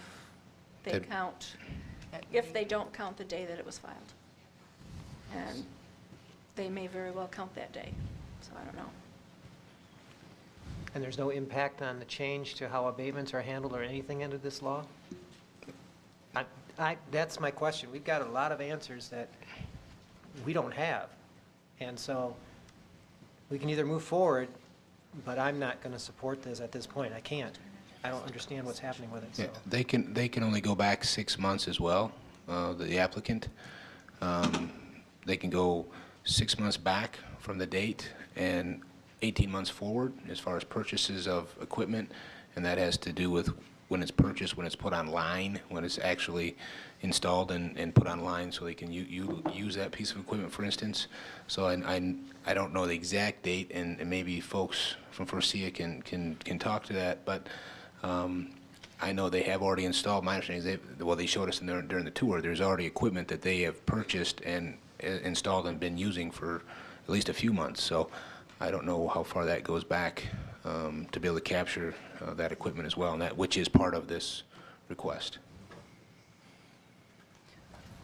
they That- count, if they don't count the day that it was filed. And they may very well count that day, so I don't know. And there's no impact on the change to how abatements are handled or anything under this law? That's my question. We've got a lot of answers that we don't have. And so we can either move forward, but I'm not going to support this at this point. I can't. I don't understand what's happening with it. Yeah, So. they can only go back 6 months as well, the applicant. They can go 6 months back from the date and 18 months forward as far as purchases of equipment, and that has to do with when it's purchased, when it's put online, when it's actually installed and put online, so they can use that piece of equipment, for instance. So I don't know the exact date, and maybe folks from FIRSTIA can talk to that, but I know they have already installed. My understanding is they showed us during the tour, there's already equipment that they have purchased and installed and been using for at least a few months. So I don't know how far that goes back to be able to capture that equipment as well, and which is part of this request.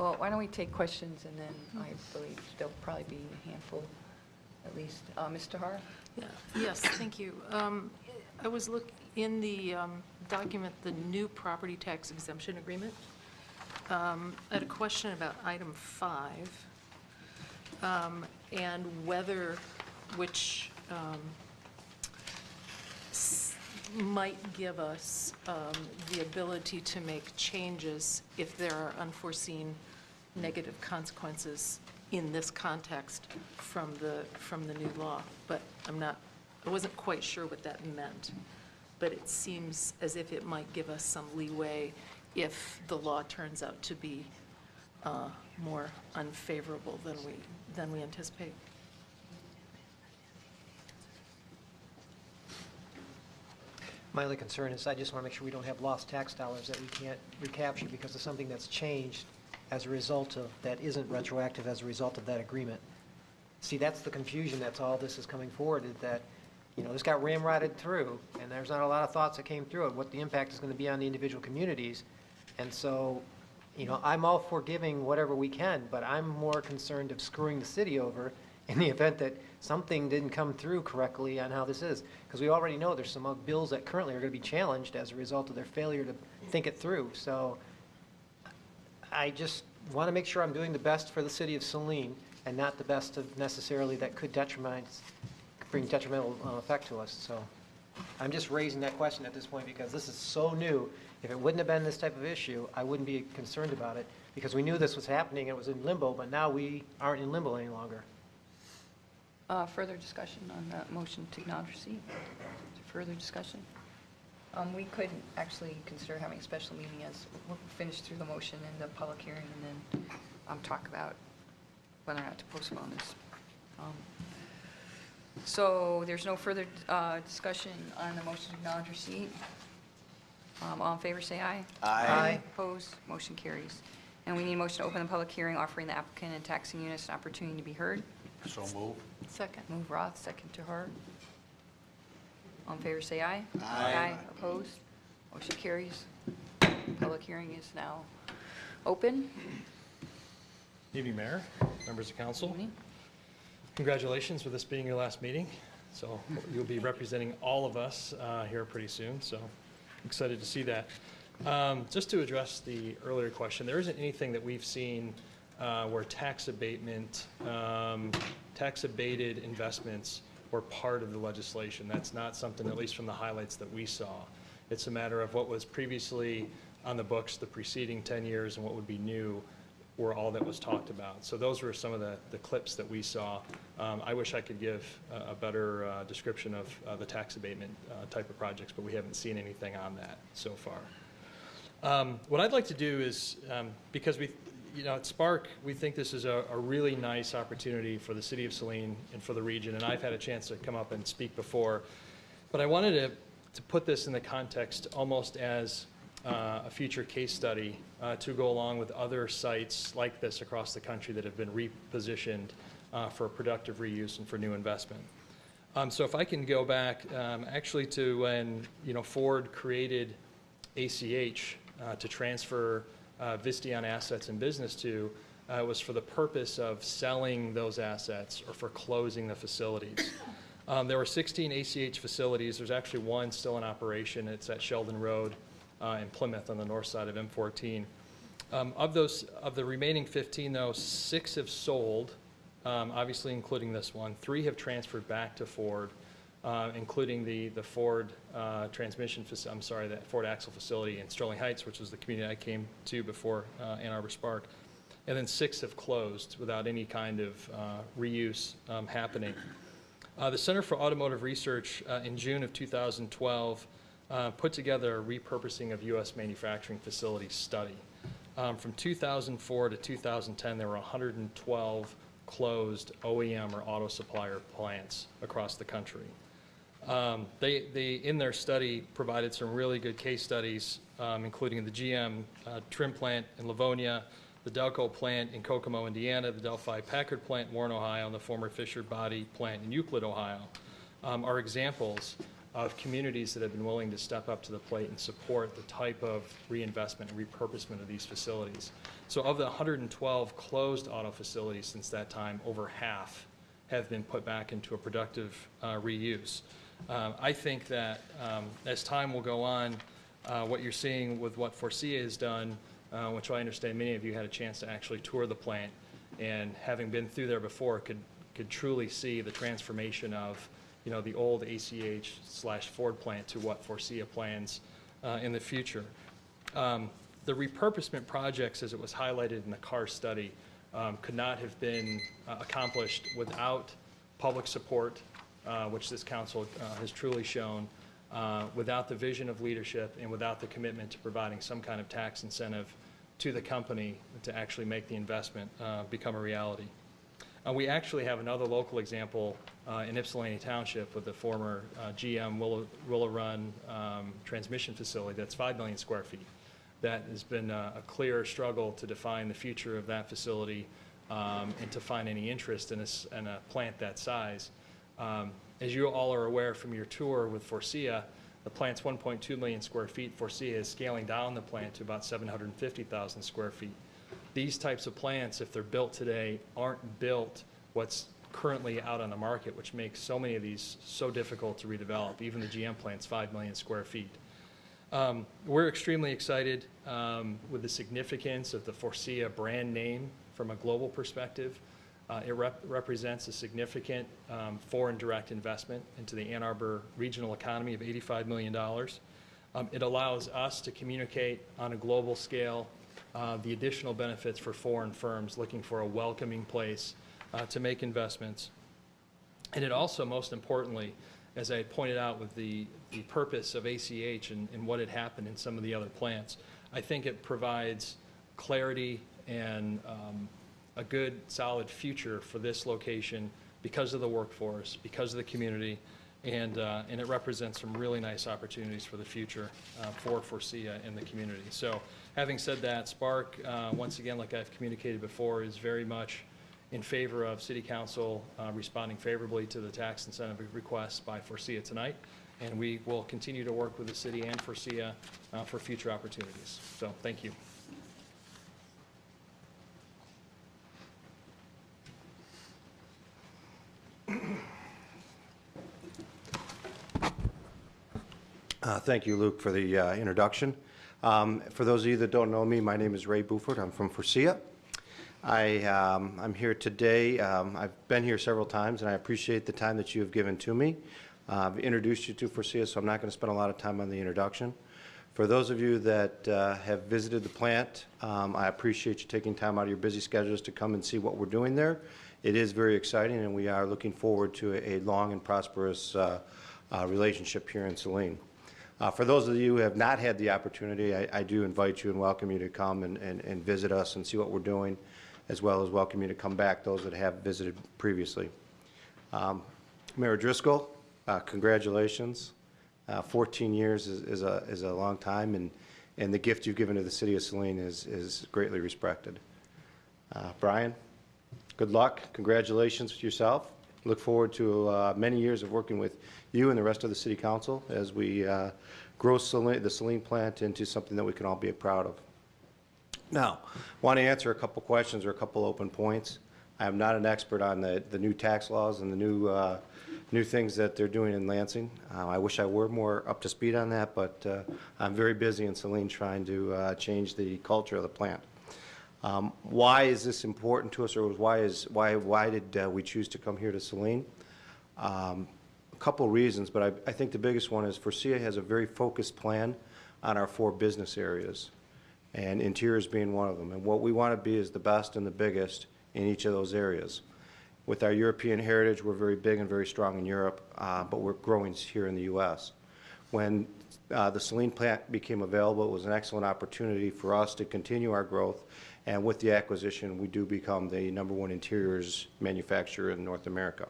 well, why don't we take questions, and then I believe there'll probably be a handful at least. Mr. Hara? Yeah. Yes, thank you. I was looking in the document, the new property tax exemption agreement. I had a question about item 5 and whether, which might give us the ability to make changes if there are unforeseen negative consequences in this context from the new law. But I wasn't quite sure what that meant. But it seems as if it might give us some leeway if the law turns out to be more unfavorable than we anticipate. My only concern is I just want to make sure we don't have lost tax dollars that we can't recapture because of something that's changed as a result of, that isn't retroactive as a result of that agreement. see, that's the confusion that's all this is coming forward, is that, you know, this got ramrodded through, and there's not a lot of thoughts that came through of what the impact is going to be on the individual communities. And so, you know, I'm all for giving whatever we can, but I'm more concerned of screwing the city over in the event that something didn't come through correctly on how this is. Because we already know there's some bills that currently are going to be challenged as a result of their failure to think it through. So I just want to make sure I'm doing the best for the city of Saline and not the best of necessarily that could bring detrimental effect to us. So I'm just raising that question at this point because this is so new. If it wouldn't have been this type of issue, I wouldn't be concerned about it because we knew this was happening. It was in limbo, but now we aren't in limbo any longer. Further discussion on that motion to acknowledge receipt? Further discussion? We could actually consider having a special meeting as we'll finish through the motion and the public hearing and then talk about whether or not to postpone this. So there's no further discussion on the motion to acknowledge receipt. All in favor say aye. Aye. Opposed? Motion carries. And we need a motion to open the public hearing offering the applicant and taxing units an opportunity to be heard. So move. Second. Move Roth, second to her. All in favor say aye. Aye. Opposed? Motion carries. Public hearing is now open. Evening, Mayor, members of council. Evening. Congratulations for this being your last meeting. So you'll be representing all of us here pretty soon, so excited to see that. Just to address the earlier question, there isn't anything that we've seen where tax abatement, tax abated investments were part of the legislation. That's not something, at least from the highlights that we saw. It's a matter of what was previously on the books the preceding 10 years and what would be new were all that was talked about. So those were some of the clips that we saw. I wish I could give a better description of the tax abatement type of projects, but we haven't seen anything on that so far. What I'd like to do is, because at Spark, we think this is a really nice opportunity for the city of Saline and for the region, and I've had a chance to come up and speak before, but I wanted to put this in the context almost as a future case study to go along with other sites like this across the country that have been repositioned for productive reuse and for new investment. So if I can go back actually to when Ford created ACH to transfer Visteon assets and business to, it was for the purpose of selling those assets or for closing the facilities. There were 16 ACH facilities. There's actually one still in operation. It's at Sheldon Road in Plymouth on the north side of M14. Of the remaining 15, though, 6 have sold, obviously including this one. 3 have transferred back to Ford, including the Ford that Ford axle facility in Sterling Heights, which was the community I came to before Ann Arbor Spark. And then 6 have closed without any kind of reuse happening. The Center for Automotive Research in June of 2012 put together a repurposing of U.S. manufacturing facilities study. From 2004 to 2010, there were 112 closed OEM or auto supplier plants across the country. They in their study, provided some really good case studies, including the GM trim plant in Livonia, the Delco plant in Kokomo, Indiana, the Delphi Packard plant in Warren, Ohio, and the former Fisher Body plant in Euclid, Ohio, are examples of communities that have been willing to step up to the plate and support the type of reinvestment and repurposement of these facilities. So of the 112 closed auto facilities since that time, over half have been put back into a productive reuse. I think that as time will go on, what you're seeing with what Forcia has done, which I understand many of you had a chance to actually tour the plant, and having been through there before, could truly see the transformation of the old ACH/Ford plant to what Forcia plans in the future. The repurposement projects, as it was highlighted in the CAR study, could not have been accomplished without public support, which this council has truly shown, without the vision of leadership, and without the commitment to providing some kind of tax incentive to the company to actually make the investment become a reality. We actually have another local example in Ypsilanti Township with the former GM Willow Run transmission facility that's 5 million square feet. That has been a clear struggle to define the future of that facility and to find any interest in a plant that size. As you all are aware from your tour with Forcia, the plant's 1.2 million square feet. Forcia is scaling down the plant to about 750,000 square feet. These types of plants, if they're built today, aren't built what's currently out on the market, which makes so many of these so difficult to redevelop. Even the GM plant's 5 million square feet. We're extremely excited with the significance of the Forcia brand name from a global perspective. It represents a significant foreign direct investment into the Ann Arbor regional economy of $85 million. It allows us to communicate on a global scale the additional benefits for foreign firms looking for a welcoming place to make investments. And it also, most importantly, as I pointed out with the purpose of ACH and what had happened in some of the other plants, I think it provides clarity and a good, solid future for this location because of the workforce, because of the community, and it represents some really nice opportunities for the future for Forcia in the community. So having said that, Spark, once again, like I've communicated before, is very much in favor of City Council responding favorably to the tax incentive requests by Forcia tonight, and we will continue to work with the city and Forcia for future opportunities. So thank you. Thank you, Luke, for the introduction. For those of you that don't know me, my name is Ray Buford. I'm from Forcia. I'm here today. I've been here several times, and I appreciate the time that you have given to me. I've introduced you to Forcia, so I'm not going to spend a lot of time on the introduction. For those of you that have visited the plant, I appreciate you taking time out of your busy schedules to come and see what we're doing there. It is very exciting, and we are looking forward to a long and prosperous relationship here in Saline. For those of you who have not had the opportunity, I do invite you and welcome you to come and visit us and see what we're doing, as well as welcome you to come back, those that have visited previously. Mayor Driscoll, congratulations. 14 years is a long time, and the gift you've given to the city of Saline is greatly respected. Brian, good luck. Congratulations to yourself. Look forward to many years of working with you and the rest of the City Council as we grow the Saline plant into something that we can all be proud of. Now, I want to answer a couple questions or a couple open points. I am not an expert on the new tax laws and the new things that they're doing in Lansing. I wish I were more up to speed on that, but I'm very busy in Saline trying to change the culture of the plant. Why is this important to us, or why did we choose to come here to Saline? A couple reasons, but I think the biggest one is Forcia has a very focused plan on our 4 business areas, and interiors being one of them. And what we want to be is the best and the biggest in each of those areas. With our European heritage, we're very big and very strong in Europe, but we're growing here in the U.S. When the Saline plant became available, it was an excellent opportunity for us to continue our growth. And with the acquisition, we do become the #1 interiors manufacturer in North America.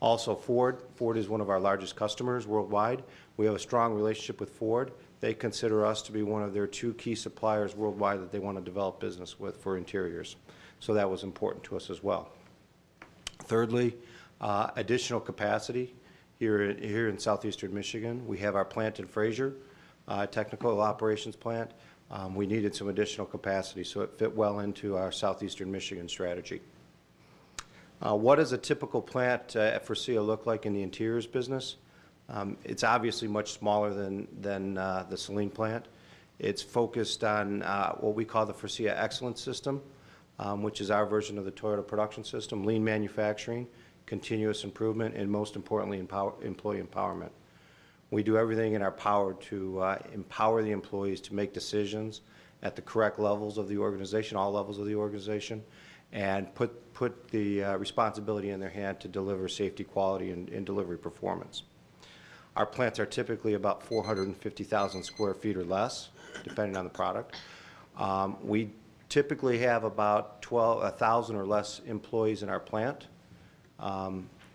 Also, Ford is one of our largest customers worldwide. We have a strong relationship with Ford. They consider us to be one of their 2 key suppliers worldwide that they want to develop business with for interiors. So that was important to us as well. Thirdly, additional capacity here in southeastern Michigan. We have our plant in Fraser, technical operations plant. We needed some additional capacity, so it fit well into our southeastern Michigan strategy. What does a typical plant at Forcia look like in the interiors business? It's obviously much smaller than the Saline plant. It's focused on what we call the Forcia Excellence System, which is our version of the Toyota production system, lean manufacturing, continuous improvement, and most importantly, employee empowerment. We do everything in our power to empower the employees to make decisions at the correct levels of the organization, all levels of the organization, and put the responsibility in their hand to deliver safety, quality, and delivery performance. Our plants are typically about 450,000 square feet or less, depending on the product. We typically have about 1,000 or less employees in our plant,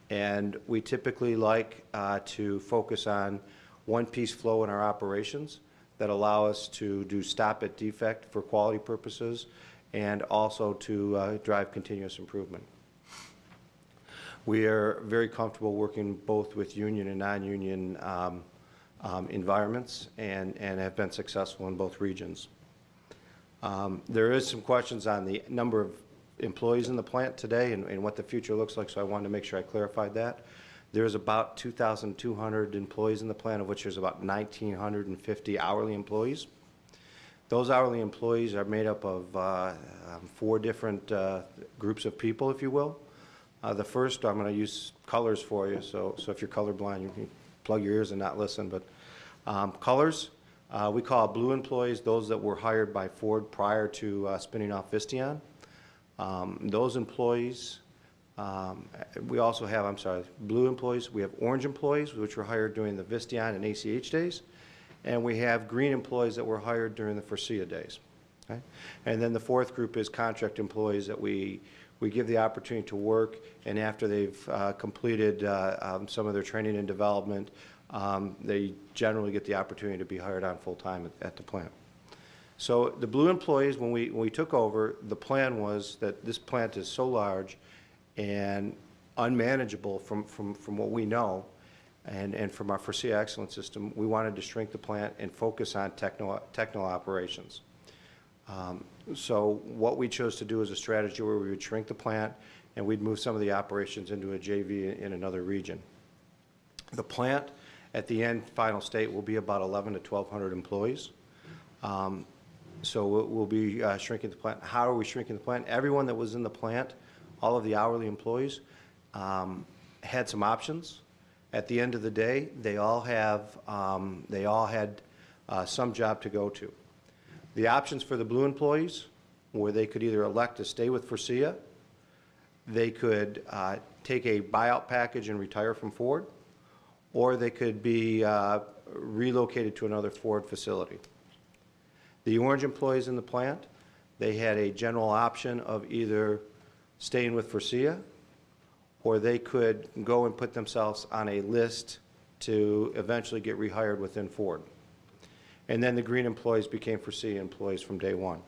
and we typically like to focus on one-piece flow in our operations that allow us to do stop at defect for quality purposes, and also to drive continuous improvement. We are very comfortable working both with union and non-union environments and have been successful in both regions. There is some questions on the number of employees in the plant today and what the future looks like, so I wanted to make sure I clarified that. There's about 2,200 employees in the plant, of which there's about 1,950 hourly employees. Those hourly employees are made up of 4 different groups of people, if you will. The first, I'm going to use colors for you, so if you're colorblind, you can plug your ears and not listen, but colors, we call blue employees those that were hired by Ford prior to spinning off Visteon. Those employees, we also have, blue employees. We have orange employees, which were hired during the Visteon and ACH days, and we have green employees that were hired during the Forcia days. Okay? And then the fourth group is contract employees that we give the opportunity to work, and after they've completed some of their training and development, they generally get the opportunity to be hired on full-time at the plant. So the blue employees, when we took over, the plan was that this plant is so large and unmanageable from what we know and from our Forcia Excellence System, we wanted to shrink the plant and focus on technical operations. So what we chose to do is a strategy where we would shrink the plant and we'd move some of the operations into a JV in another region. The plant at the end, final state, will be about 1,100 to 1,200 employees. So we'll be shrinking the plant. How are we shrinking the plant? Everyone that was in the plant, all of the hourly employees, had some options. At the end of the day, they all had some job to go to. The options for the blue employees were they could either elect to stay with Forcia, they could take a buyout package and retire from Ford, or they could be relocated to another Ford facility. The orange employees in the plant, they had a general option of either staying with Forcia, or they could go and put themselves on a list to eventually get rehired within Ford. And then the green employees became Forcia employees from day one.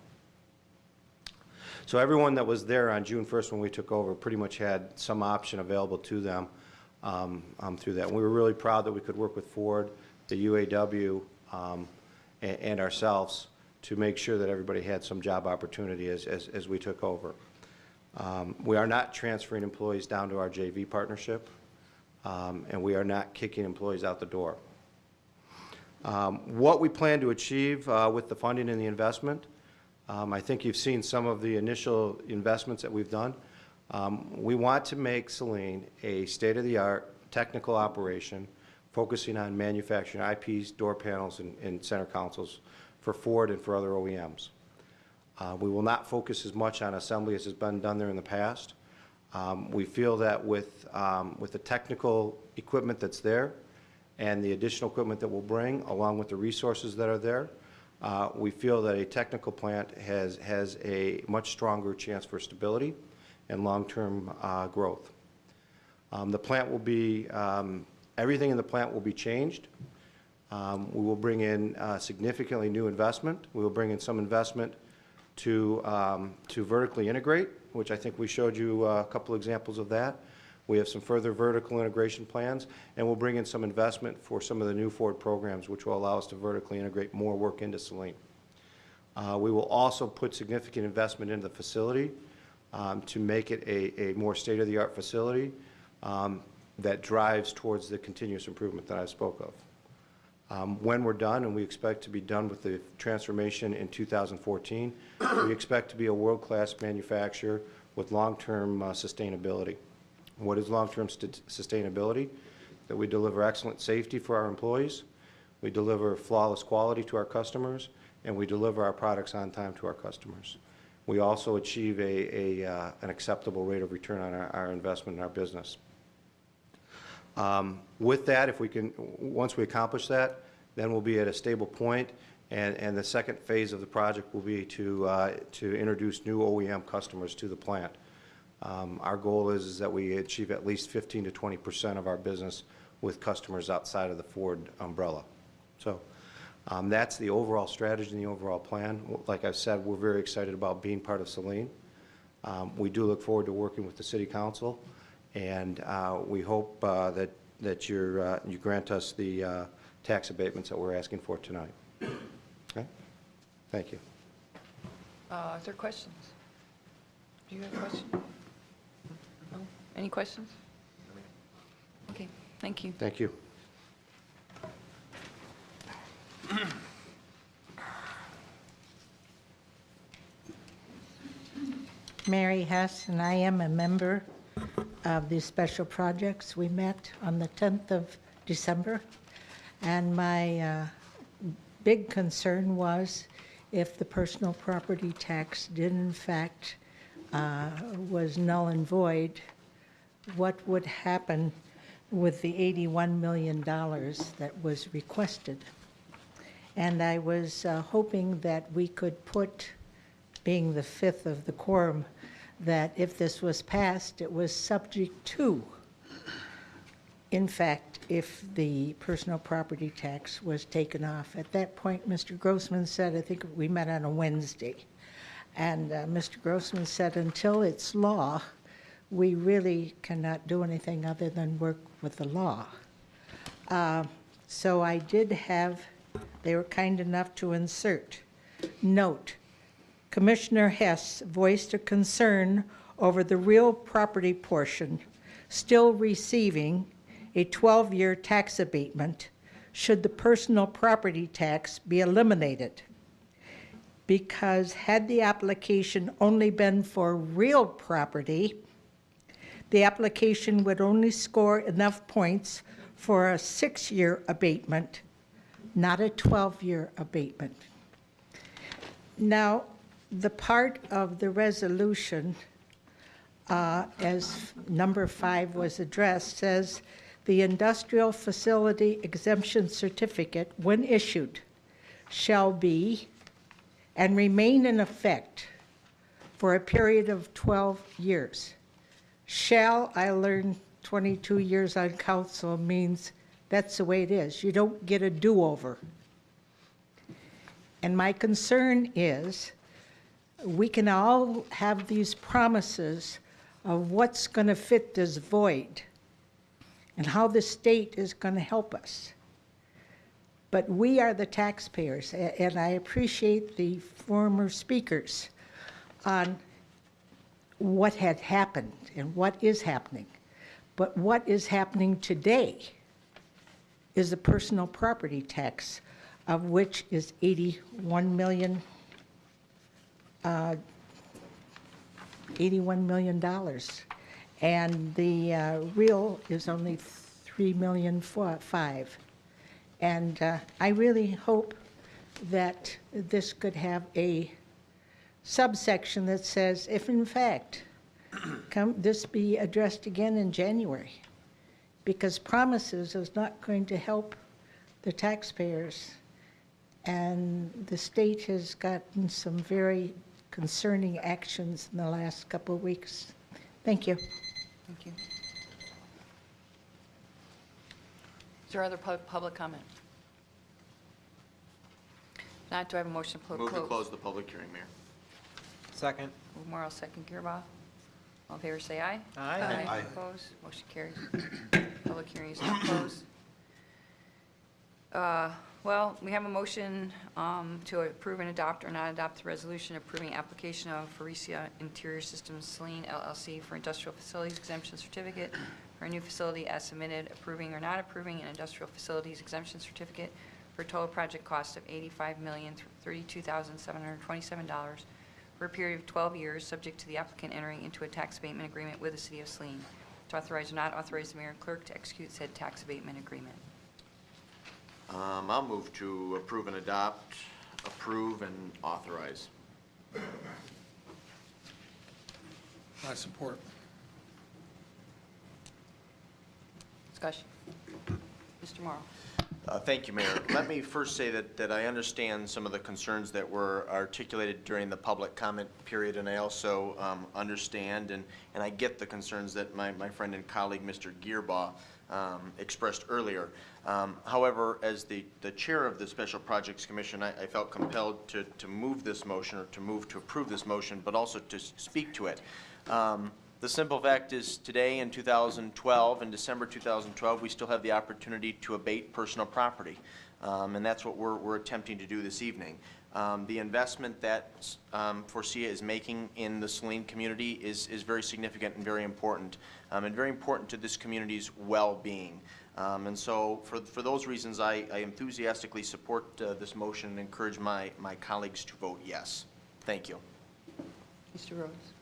So everyone that was there on June 1st when we took over pretty much had some option available to them through that. And we were really proud that we could work with Ford, the UAW, and ourselves to make sure that everybody had some job opportunity as we took over. We are not transferring employees down to our JV partnership, and we are not kicking employees out the door. What we plan to achieve with the funding and the investment, I think you've seen some of the initial investments that we've done. We want to make Saline a state-of-the-art technical operation focusing on manufacturing eyepiece, door panels, and center consoles for Ford and for other OEMs. We will not focus as much on assembly as has been done there in the past. We feel that with the technical equipment that's there and the additional equipment that we'll bring, along with the resources that are there, we feel that a technical plant has a much stronger chance for stability and long-term growth. The plant will be, everything in the plant will be changed. We will bring in significantly new investment. We will bring in some investment to vertically integrate, which I think we showed you a couple examples of that. We have some further vertical integration plans, and we'll bring in some investment for some of the new Ford programs, which will allow us to vertically integrate more work into Saline. We will also put significant investment into the facility to make it a more state-of-the-art facility that drives towards the continuous improvement that I spoke of. When we're done, and we expect to be done with the transformation in 2014, we expect to be a world-class manufacturer with long-term sustainability. What is long-term sustainability? That we deliver excellent safety for our employees, we deliver flawless quality to our customers, and we deliver our products on time to our customers. We also achieve an acceptable rate of return on our investment in our business. With that, once we accomplish that, then we'll be at a stable point, and the second phase of the project will be to introduce new OEM customers to the plant. Our goal is that we achieve at least 15% to 20% of our business with customers outside of the Ford umbrella. So That's the overall strategy and the overall plan. Like I said, we're very excited about being part of Saline. We do look forward to working with the City Council, and we hope that you grant us the tax abatements that we're asking for tonight. Okay? Thank you. Are there questions? Do you have a question? No? Any questions? Okay, thank you. Thank you. Mary Hess, and I am a member of the special projects. We met on the 10th of December, and my big concern was if the personal property tax did in fact was null and void, what would happen with the $81 million that was requested. And I was hoping that we could put, being the fifth of the quorum, that if this was passed, it was subject to, in fact, if the personal property tax was taken off. At that point, Mr. Grossman said, I think we met on a Wednesday, and Mr. Grossman said, until it's law, we really cannot do anything other than work with the law. So I did have, they were kind enough to insert, note, Commissioner Hess voiced a concern over the real property portion still receiving a 12-year tax abatement should the personal property tax be eliminated. Because had the application only been for real property, the application would only score enough points for a 6-year abatement, not a 12-year abatement. Now, the part of the resolution, as number 5 was addressed, says the industrial facility exemption certificate, when issued, shall be and remain in effect for a period of 12 years. Shall, I learned 22 years on council, means that's the way it is. You don't get a do-over. And my concern is we can all have these promises of what's going to fit this void and how the state is going to help us. But we are the taxpayers, and I appreciate the former speakers on what had happened and what is happening. But what is happening today is the personal property tax, of which is $81 million. $81 million, and the real is only $3.5 million. And I really hope that this could have a subsection that says, if in fact this be addressed again in January, because promises is not going to help the taxpayers, and the state has gotten some very concerning actions in the last couple of weeks. Thank you. Thank you. Is there other public comment? If not, do I have a motion to close? Move to close the public hearing, Mayor. Second. Morrow, second, Gearboff. All in favor, say aye. Aye. Aye. Opposed? Motion carries. Public hearing is now closed. Well, we have a motion to approve and adopt or not adopt the resolution approving application of Faurecia Interior Systems Saline LLC for industrial facilities exemption certificate for a new facility as submitted, approving or not approving an industrial facilities exemption certificate for a total project cost of $85,032,727 for a period of 12 years, subject to the applicant entering into a tax abatement agreement with the City of Saline. To authorize or not authorize the mayor and clerk to execute said tax abatement agreement. I'll move to approve and adopt, approve and authorize. I support. Discussion. Mr. Morrow. Thank you, Mayor. Let me first say that I understand some of the concerns that were articulated during the public comment period, and I also understand and I get the concerns that my friend and colleague, Mr. Gearbaugh, expressed earlier. However, as the chair of the Special Projects Commission, I felt compelled to move this motion, or to move to approve this motion, but also to speak to it. The simple fact is, today in 2012, in December 2012, we still have the opportunity to abate personal property, and that's what we're attempting to do this evening. The investment that Forcia is making in the Saline community is very significant and very important to this community's well-being. And so for those reasons, I enthusiastically support this motion and encourage my colleagues to vote yes. Thank you. Mr. Rhodes.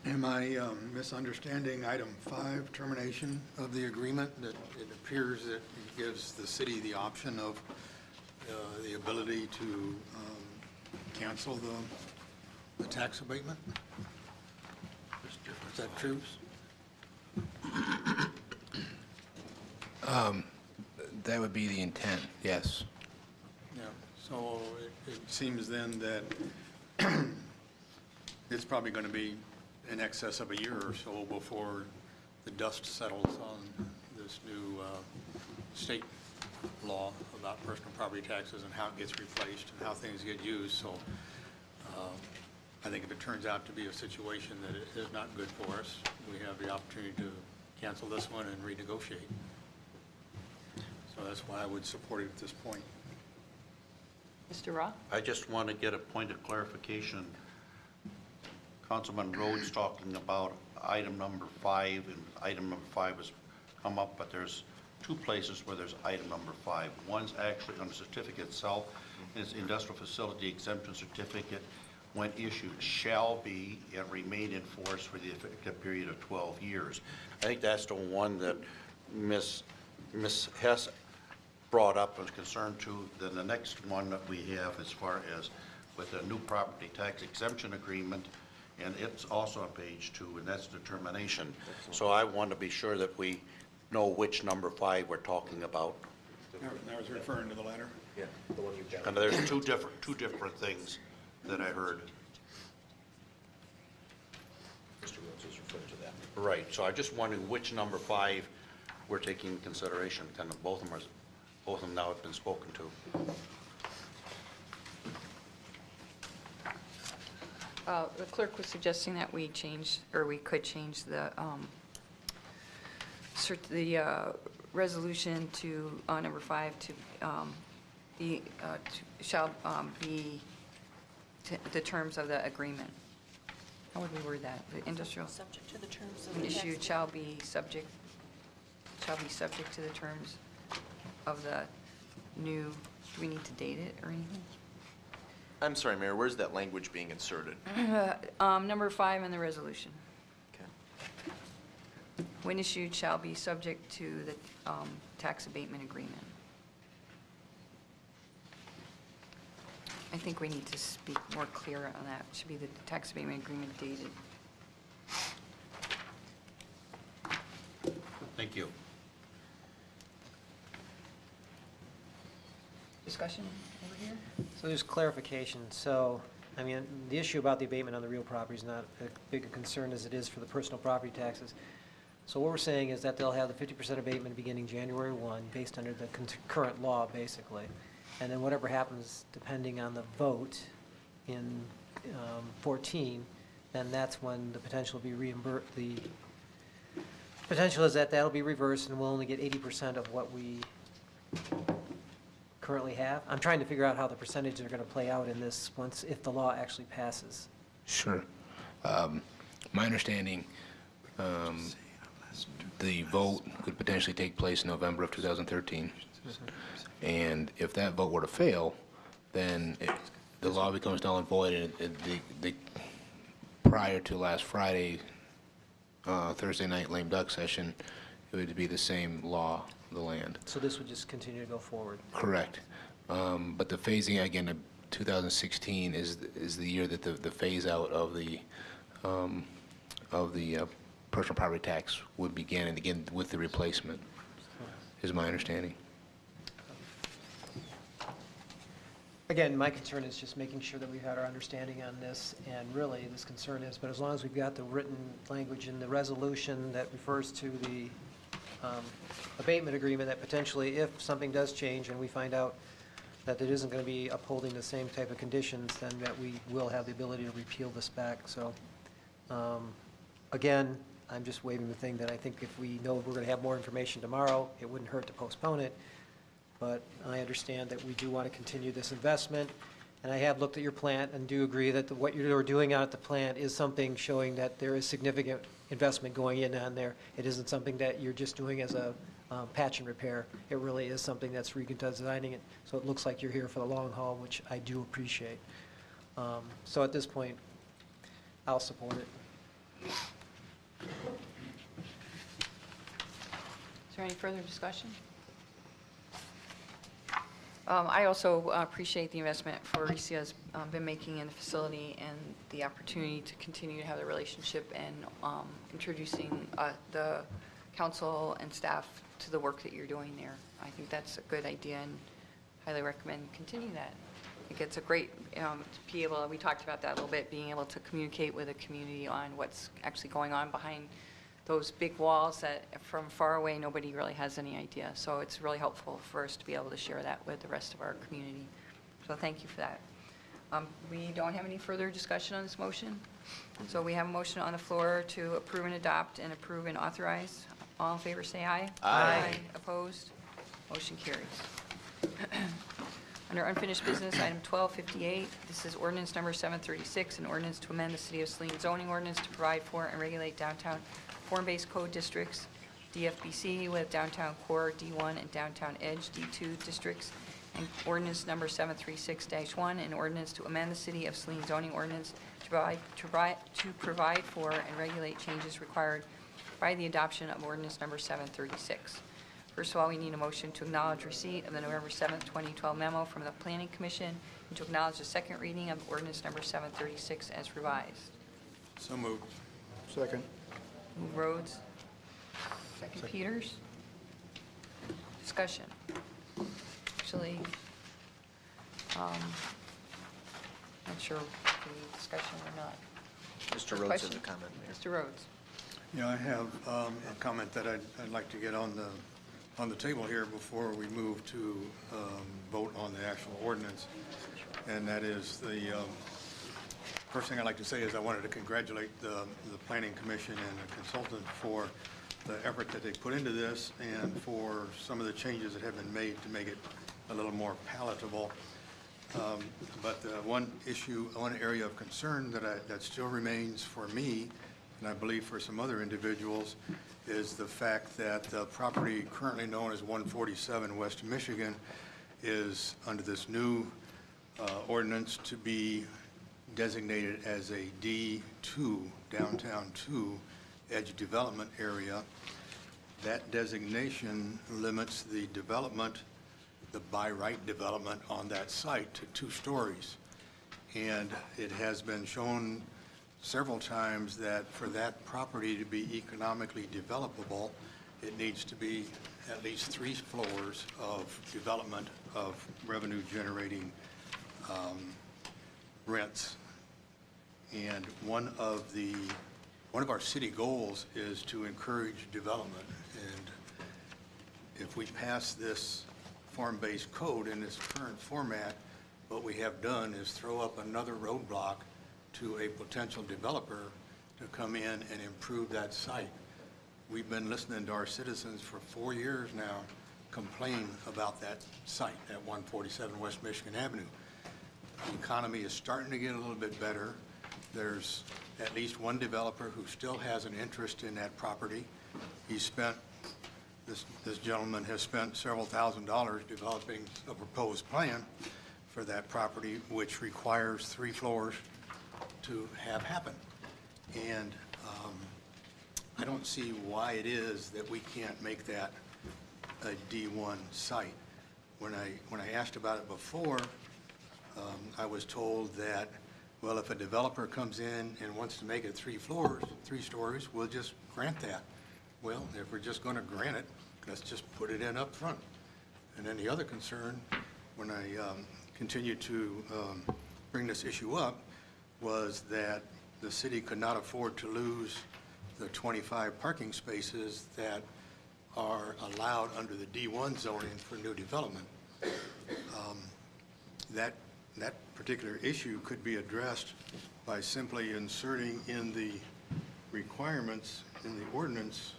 Am I misunderstanding item 5, termination of the agreement, that it appears that it gives the city the option of the ability to cancel the tax abatement? Is that true? That would be the intent, yes. Yeah, so it seems then that it's probably going to be in excess of a year or so before the dust settles on this new state law about personal property taxes and how it gets replaced and how things get used. So I think if it turns out to be a situation that it is not good for us, we have the opportunity to cancel this one and renegotiate. So that's why I would support it at this point. Mr. Roth? I just want to get a point of clarification. Councilman Rhodes talking about item number 5, and item number 5 has come up, but there's 2 places where there's item number 5. One's actually on the certificate itself, is industrial facility exemption certificate, when issued, shall be and remain in force for the effective period of 12 years. I think that's the one that Ms. Hess brought up and was concerned to. Then the next one that we have, as far as with the new property tax exemption agreement, and it's also on page 2, and that's determination. So I want to be sure that we know which number 5 we're talking about. I was referring to the letter. Yeah, the one you got. And there's two different things that I heard. Mr. Rhodes is referring to that. Right, so I just wondering which number 5 we're taking into consideration. Kind of both of them now have been spoken to. The clerk was suggesting that we change, or we could change the resolution to number 5 to shall be the terms of the agreement. How would we word that? The industrial Subject to the terms of the issue tax. shall be subject to the terms of the new. Do we need to date it or anything? I'm sorry, Mayor, where's that language being inserted? Number 5 in the resolution. Okay. When issued shall be subject to the tax abatement agreement. I think we need to speak more clear on that. It should be the tax abatement agreement dated. Thank you. Discussion over here? So there's clarification. So, I mean, the issue about the abatement on the real property is not as big a concern as it is for the personal property taxes. So what we're saying is that they'll have the 50% abatement beginning January 1, based under the current law, basically. And then whatever happens, depending on the vote in 14, then that's when the potential will be reimbursed. The potential is that that'll be reversed, and we'll only get 80% of what we currently have. I'm trying to figure out how the percentages are going to play out in this if the law actually passes. Sure. My understanding, the vote could potentially take place in November of 2013. And if that vote were to fail, then the law becomes null and void, and prior to last Friday, Thursday night lame duck session, it would be the same law of the land. So this would just continue to go forward? Correct. But the phasing, again, of 2016 is the year that the phase out of the personal property tax would begin, and again with the replacement, is my understanding. Again, my concern is just making sure that we've had our understanding on this, and really, this concern is, but as long as we've got the written language in the resolution that refers to the abatement agreement, that potentially, if something does change and we find out that it isn't going to be upholding the same type of conditions, then that we will have the ability to repeal this back. So, again, I'm just waving the thing that I think if we know we're going to have more information tomorrow, it wouldn't hurt to postpone it. But I understand that we do want to continue this investment, and I have looked at your plant and do agree that what you're doing out at the plant is something showing that there is significant investment going in on there. It isn't something that you're just doing as a patch and repair. It really is something that's redesigning it, so it looks like you're here for the long haul, which I do appreciate. So at this point, I'll support it. Is there any further discussion? I also appreciate the investment Faurecia has been making in the facility and the opportunity to continue to have the relationship and introducing the council and staff to the work that you're doing there. I think that's a good idea and highly recommend continue that. I think it's a great, to be able, we talked about that a little bit, being able to communicate with the community on what's actually going on behind those big walls that from far away nobody really has any idea. So it's really helpful for us to be able to share that with the rest of our community. So thank you for that. We don't have any further discussion on this motion. So we have a motion on the floor to approve and adopt and approve and authorize. All in favor say aye. Aye. Opposed? Motion carries. Under unfinished business, item 1258, this is ordinance number 736, an ordinance to amend the City of Saline zoning ordinance to provide for and regulate downtown form-based code districts, DFBC, with downtown core D1 and downtown edge D2 districts, and ordinance number 736-1, an ordinance to amend the City of Saline zoning ordinance to provide for and regulate changes required by the adoption of ordinance number 736. First of all, we need a motion to acknowledge receipt of the November 7th, 2012 memo from the Planning Commission and to acknowledge the second reading of ordinance number 736 as revised. So moved. Second. Move Rhodes. Second Peters. Discussion. Actually, not sure if we need discussion or not. Mr. Rhodes has a comment, Mayor. Mr. Rhodes. Yeah, I have a comment that I'd like to get on the table here before we move to vote on the actual ordinance. And that is the first thing I'd like to say is I wanted to congratulate the Planning Commission and the consultant for the effort that they put into this and for some of the changes that have been made to make it a little more palatable. But one area of concern that still remains for me, and I believe for some other individuals, is the fact that the property currently known as 147 West Michigan is under this new ordinance to be designated as a D2, downtown 2 edge development area. That designation limits the development, the by right development on that site to 2 stories. And it has been shown several times that for that property to be economically developable, it needs to be at least 3 floors of development of revenue generating rents. And one of our city goals is to encourage development. And if we pass this form-based code in its current format, what we have done is throw up another roadblock to a potential developer to come in and improve that site. We've been listening to our citizens for 4 years now complain about that site at 147 West Michigan Avenue. The economy is starting to get a little bit better. There's at least one developer who still has an interest in that property. This gentleman has spent several $1,000s developing a proposed plan for that property, which requires 3 floors to have happen. And I don't see why it is that we can't make that a D1 site. When I asked about it before, I was told that, well, if a developer comes in and wants to make it 3 stories, we'll just grant that. Well, if we're just going to grant it, let's just put it in up front. And then the other concern, when I continued to bring this issue up was that the city could not afford to lose the 25 parking spaces that are allowed under the D1 zoning for new development. That particular issue could be addressed by simply inserting in the requirements in the ordinance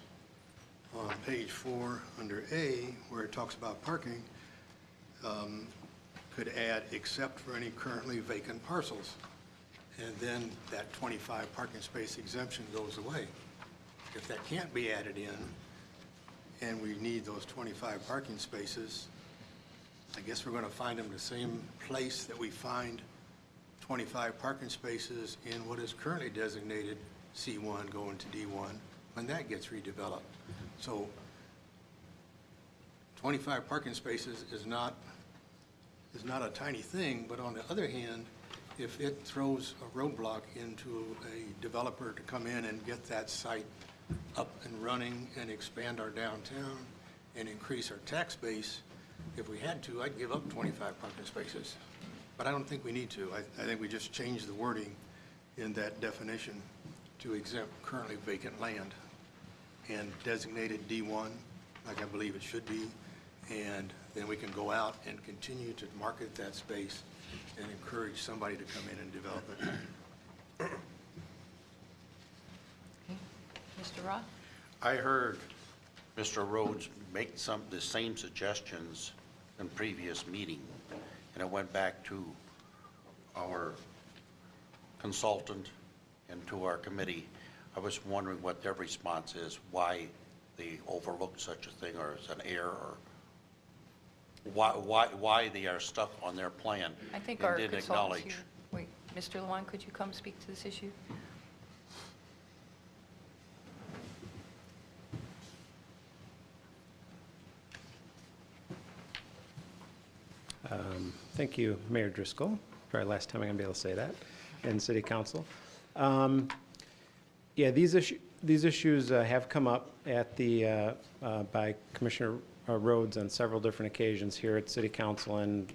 on page 4 under A, where it talks about parking, could add except for any currently vacant parcels. And then that 25 parking space exemption goes away. If that can't be added in, and we need those 25 parking spaces, I guess we're going to find them the same place that we find 25 parking spaces in what is currently designated C1 going to D1 when that gets redeveloped. So 25 parking spaces is not a tiny thing, but on the other hand, if it throws a roadblock into a developer to come in and get that site up and running and expand our downtown and increase our tax base, if we had to, I'd give up 25 parking spaces. But I don't think we need to. I think we just change the wording in that definition to exempt currently vacant land and designated D1, like I believe it should be, and then we can go out and continue to market that space and encourage somebody to come in and develop it. Mr. Roth? I heard Mr. Rhodes make the same suggestions in previous meeting, and I went back to our consultant and to our committee. I was wondering what their response is, why they overlooked such a thing, or is an error, or why they are stuck on their plan. I think and our didn't consultants acknowledge. here. Wait, Mr. Lewan, could you come speak to this issue? Thank you, Mayor Driscoll. Probably last time I'm going to be able to say that in City Council. Yeah, these issues have come up at the by Commissioner Rhodes on several different occasions here at City Council, and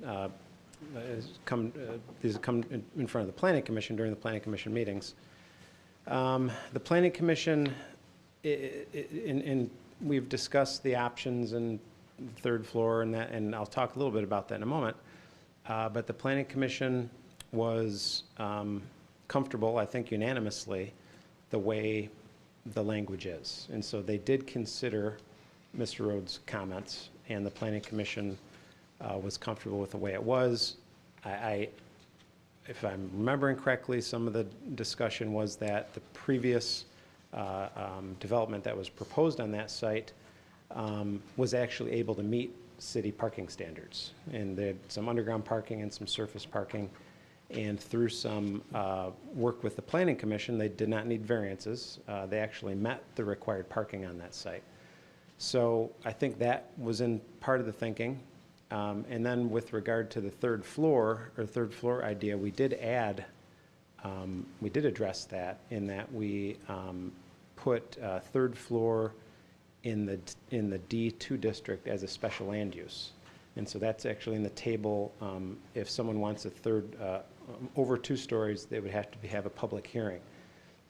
these have come in front of the Planning Commission during the Planning Commission meetings. The Planning Commission, we've discussed the options and third floor and that, and I'll talk a little bit about that in a moment. But the Planning Commission was comfortable, I think unanimously, the way the language is. And so they did consider Mr. Rhodes' comments, and the Planning Commission was comfortable with the way it was. If I'm remembering correctly, some of the discussion was that the previous development that was proposed on that site was actually able to meet city parking standards. And they had some underground parking and some surface parking. And through some work with the Planning Commission, they did not need variances. They actually met the required parking on that site. So I think that was in part of the thinking. And then with regard to the third floor idea, we did add, we did address that in that we put third floor in the D2 district as a special land use. And so that's actually in the table. If someone wants a third, over 2 stories, they would have to have a public hearing.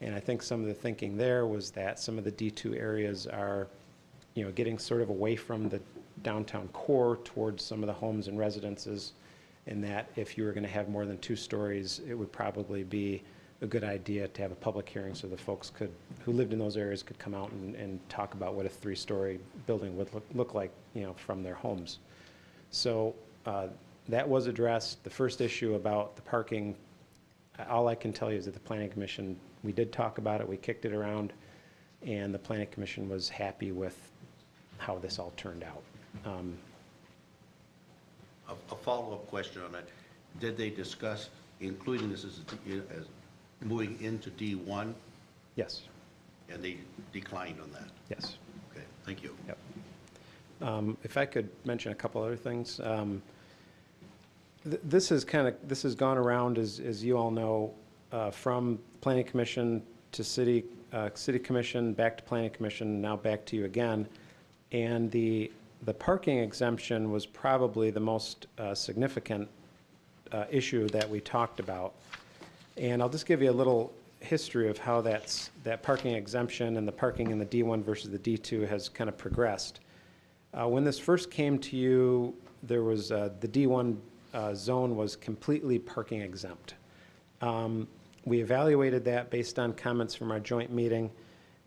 And I think some of the thinking there was that some of the D2 areas are, getting sort of away from the downtown core towards some of the homes and residences, and that if you were going to have more than 2 stories, it would probably be a good idea to have a public hearing so the folks who lived in those areas could come out and talk about what a 3-story building would look like, from their homes. So that was addressed. The first issue about the parking, all I can tell you is that the Planning Commission, we did talk about it, we kicked it around, and the Planning Commission was happy with how this all turned out. A follow-up question on that. Did they discuss including this as moving into D1? Yes. And they declined on that? Yes. Okay, thank you. Yep. If I could mention a couple other things. This has gone around, as you all know, from Planning Commission to City Commission, back to Planning Commission, now back to you again. And the parking exemption was probably the most significant issue that we talked about. And I'll just give you a little history of how that parking exemption and the parking in the D1 versus the D2 has kind of progressed. When this first came to you, there was the D1 zone was completely parking exempt. We evaluated that based on comments from our joint meeting,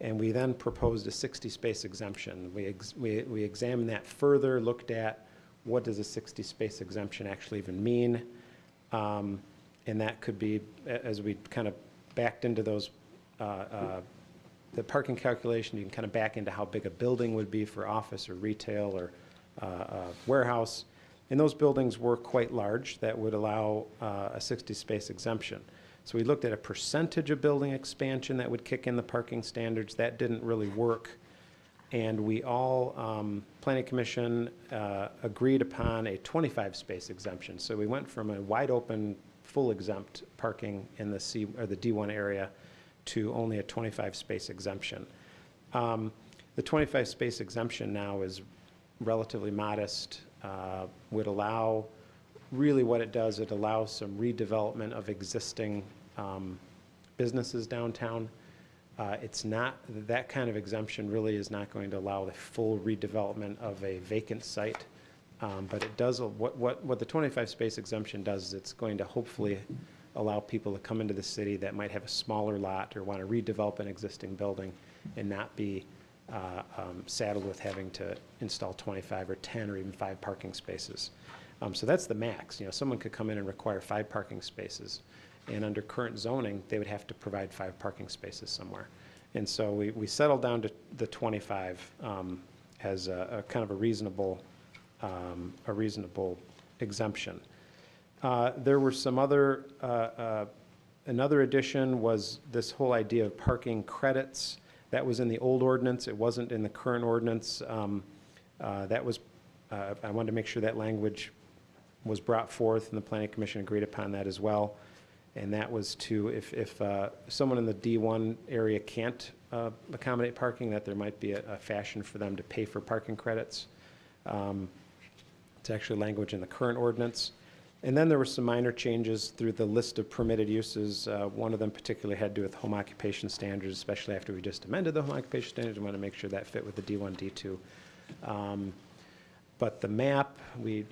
and we then proposed a 60-space exemption. We examined that further, looked at what does a 60-space exemption actually even mean, and that could be, as we kind of backed into those, the parking calculation, you can kind of back into how big a building would be for office or retail or warehouse. And those buildings were quite large that would allow a 60-space exemption. So we looked at a percentage of building expansion that would kick in the parking standards. That didn't really work. And we all, Planning Commission, agreed upon a 25-space exemption. So we went from a wide open, full exempt parking in the C or the D1 area to only a 25-space exemption. The 25-space exemption now is relatively modest, would allow, really what it does, it allows some redevelopment of existing businesses downtown. It's not, that kind of exemption really is not going to allow the full redevelopment of a vacant site, but it does, what the 25-space exemption does is it's going to hopefully allow people to come into the city that might have a smaller lot or want to redevelop an existing building and not be saddled with having to install 25 or 10 or even 5 parking spaces. So that's the max. You know, someone could come in and require 5 parking spaces, and under current zoning, they would have to provide 5 parking spaces somewhere. And so we settled down to the 25 as a kind of a reasonable exemption. There were some other, another addition was this whole idea of parking credits. That was in the old ordinance. It wasn't in the current ordinance. That was, I wanted to make sure that language was brought forth, and the Planning Commission agreed upon that as well. And that was to, if someone in the D1 area can't accommodate parking, that there might be a fashion for them to pay for parking credits. It's actually language in the current ordinance. And then there were some minor changes through the list of permitted uses. One of them particularly had to do with home occupation standards, especially after we just amended the home occupation standards. We want to make sure that fit with the D1, D2. But the map, we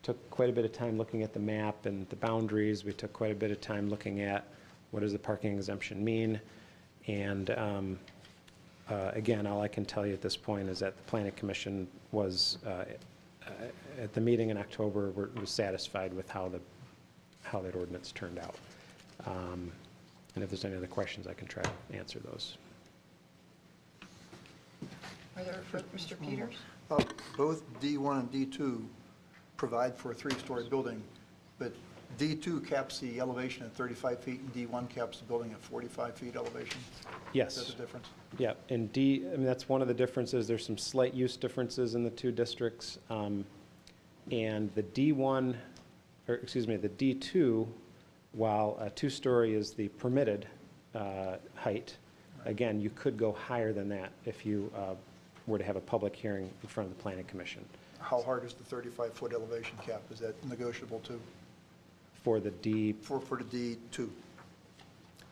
took quite a bit of time looking at the map and the boundaries. We took quite a bit of time looking at what does the parking exemption mean. And again, all I can tell you at this point is that the Planning Commission was, at the meeting in October, was satisfied with how that ordinance turned out. And if there's any other questions, I can try to answer those. Are there, Mr. Peters? Both D1 and D2 provide for a 3-story building, but D2 caps the elevation at 35 feet and D1 caps the building at 45 feet elevation? Yes. Is that the difference? Yeah, and I mean, that's one of the differences. There's some slight use differences in the 2 districts. And the D1, or excuse me, the D2, while a 2-story is the permitted height, again, you could go higher than that if you were to have a public hearing in front of the Planning Commission. How hard is the 35-foot elevation cap? Is that negotiable too? For the D? For the D2.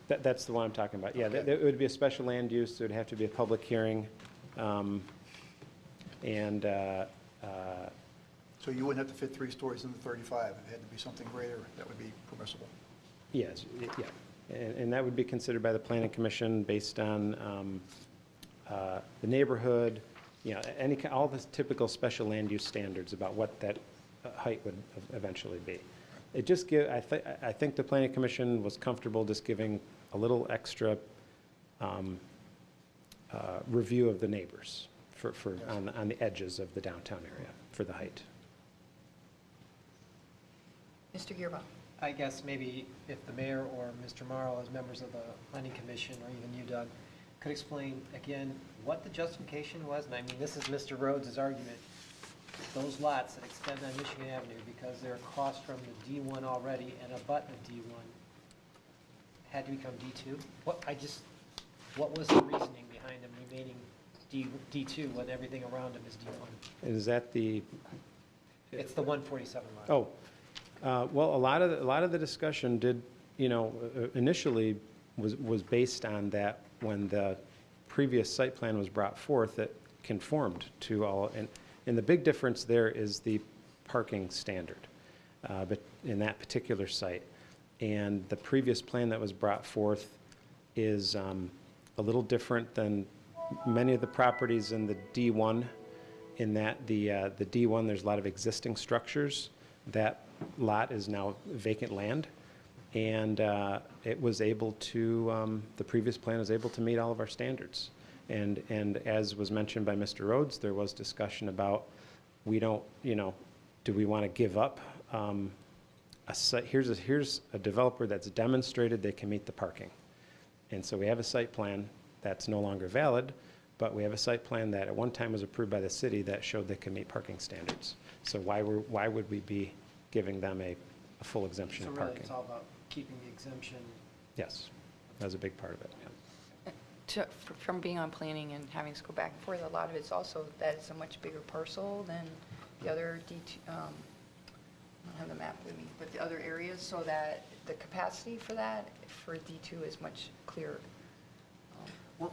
That's the one I'm talking about. Yeah, Okay. it would be a special land use. It would have to be a public hearing. So you wouldn't have to fit 3 stories in the 35. If it had to be something greater, that would be permissible. Yes, yeah. And that would be considered by the Planning Commission based on the neighborhood, you know, all the typical special land use standards about what that height would eventually be. It just I think the Planning Commission was comfortable just giving a little extra review of the neighbors on the edges of the downtown area for the height. Mr. Gearba? I guess maybe if the mayor or Mr. Morrow, as members of the Planning Commission, or even you, Doug, could explain again what the justification was. And I mean, this is Mr. Rhodes' argument. Those lots that extend on Michigan Avenue, because they're across from the D1 already and abut the D1, had to become D2? What was the reasoning behind them remaining D2 when everything around them is D1? Is that the? It's the 147 lot. Oh, Well, a lot of the discussion did, initially was based on that when the previous site plan was brought forth, it conformed to all, and the big difference there is the parking standard, but in that particular site. And the previous plan that was brought forth is a little different than many of the properties in the D1, in that the D1, there's a lot of existing structures. That lot is now vacant land, and it was able to, the previous plan was able to meet all of our standards. And as was mentioned by Mr. Rhodes, there was discussion about, we don't, do we want to give up a site? Here's a developer that's demonstrated they can meet the parking. And so we have a site plan that's no longer valid, but we have a site plan that at one time was approved by the city that showed they can meet parking standards. So why would we be giving them a full exemption So of really, parking? it's all about keeping the exemption. Yes, that was a big part of it. Yeah. From being on planning and having to go back and forth, a lot of it's also that it's a much bigger parcel than the other D2, I don't have the map with me, but the other areas, so that the capacity for that, for D2 is much clearer.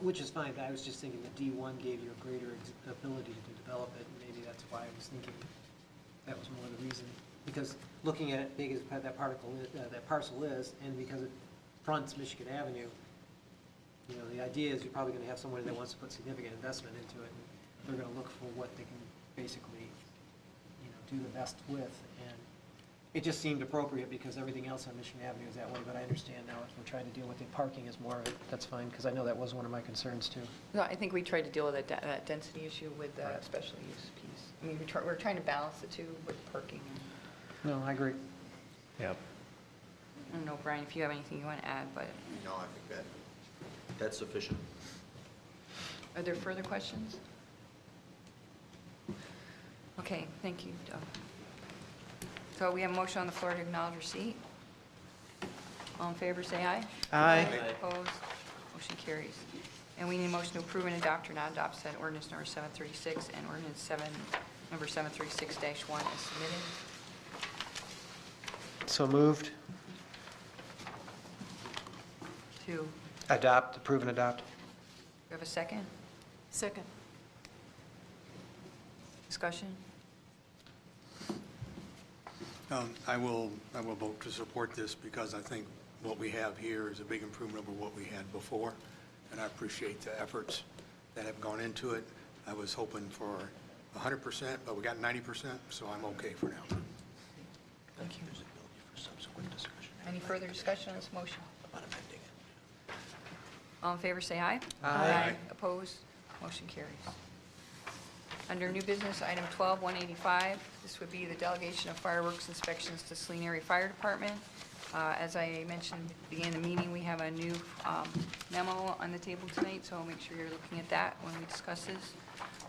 Which is fine, but I was just thinking the D1 gave you a greater ability to develop it, and maybe that's why I was thinking that was more the reason. Because looking at it big as that parcel is, and because it fronts Michigan Avenue, the idea is you're probably going to have somebody that wants to put significant investment into it, and they're going to look for what they can basically, do the best with. And it just seemed appropriate because everything else on Michigan Avenue is that way, but I understand now if we're trying to deal with the parking is more of it, that's fine, because I know that was one of my concerns too. No, I think we tried to deal with that density issue with the special use piece. I mean, we're trying to balance the two with parking. No, I agree. Yep. I don't know, Brian, if you have anything you want to add, but No, I think that's sufficient. are there further questions? Okay, thank you, Doug. So we have a motion on the floor to acknowledge receipt. All in favor, say aye. Aye. Opposed? Motion carries. And we need a motion to approve and adopt or not adopt said ordinance number 736 and ordinance number 736-1 as submitted. So moved. To, Adopt, approve and adopt. do we have a second? Second. Discussion? I will vote to support this because I think what we have here is a big improvement over what we had before, and I appreciate the efforts that have gone into it. I was hoping for 100%, but we got 90%, so I'm okay for now. Thank you. Any further discussion on this motion? All in favor, say aye. Aye. Opposed? Motion carries. Under new business, item 12-185, this would be the delegation of fireworks inspections to Saline Area Fire Department. As I mentioned at the beginning of the meeting, we have a new memo on the table tonight, so I'll make sure you're looking at that when we discuss this.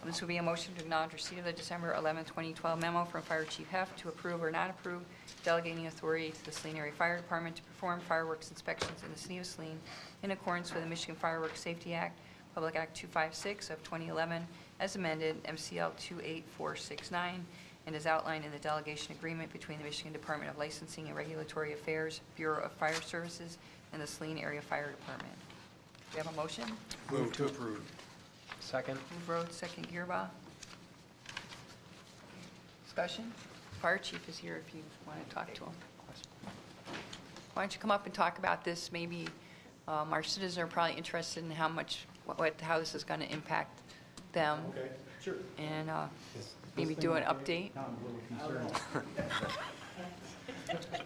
This would be a motion to acknowledge receipt of the December 11, 2012 memo from Fire Chief Heft to approve or not approve delegating authority to the Saline Area Fire Department to perform fireworks inspections in the city of Saline in accordance with the Michigan Fireworks Safety Act, Public Act 256 of 2011, as amended, MCL 28469, and as outlined in the delegation agreement between the Michigan Department of Licensing and Regulatory Affairs, Bureau of Fire Services, and the Saline Area Fire Department. Do we have a motion? Move to approve. Second. Move Rhodes, second Gearba. Discussion? Fire chief is here if you want to talk to him. Why don't you come up and talk about this? Maybe our citizens are probably interested in how much, how this is going to impact them. Okay, sure. And maybe do an update.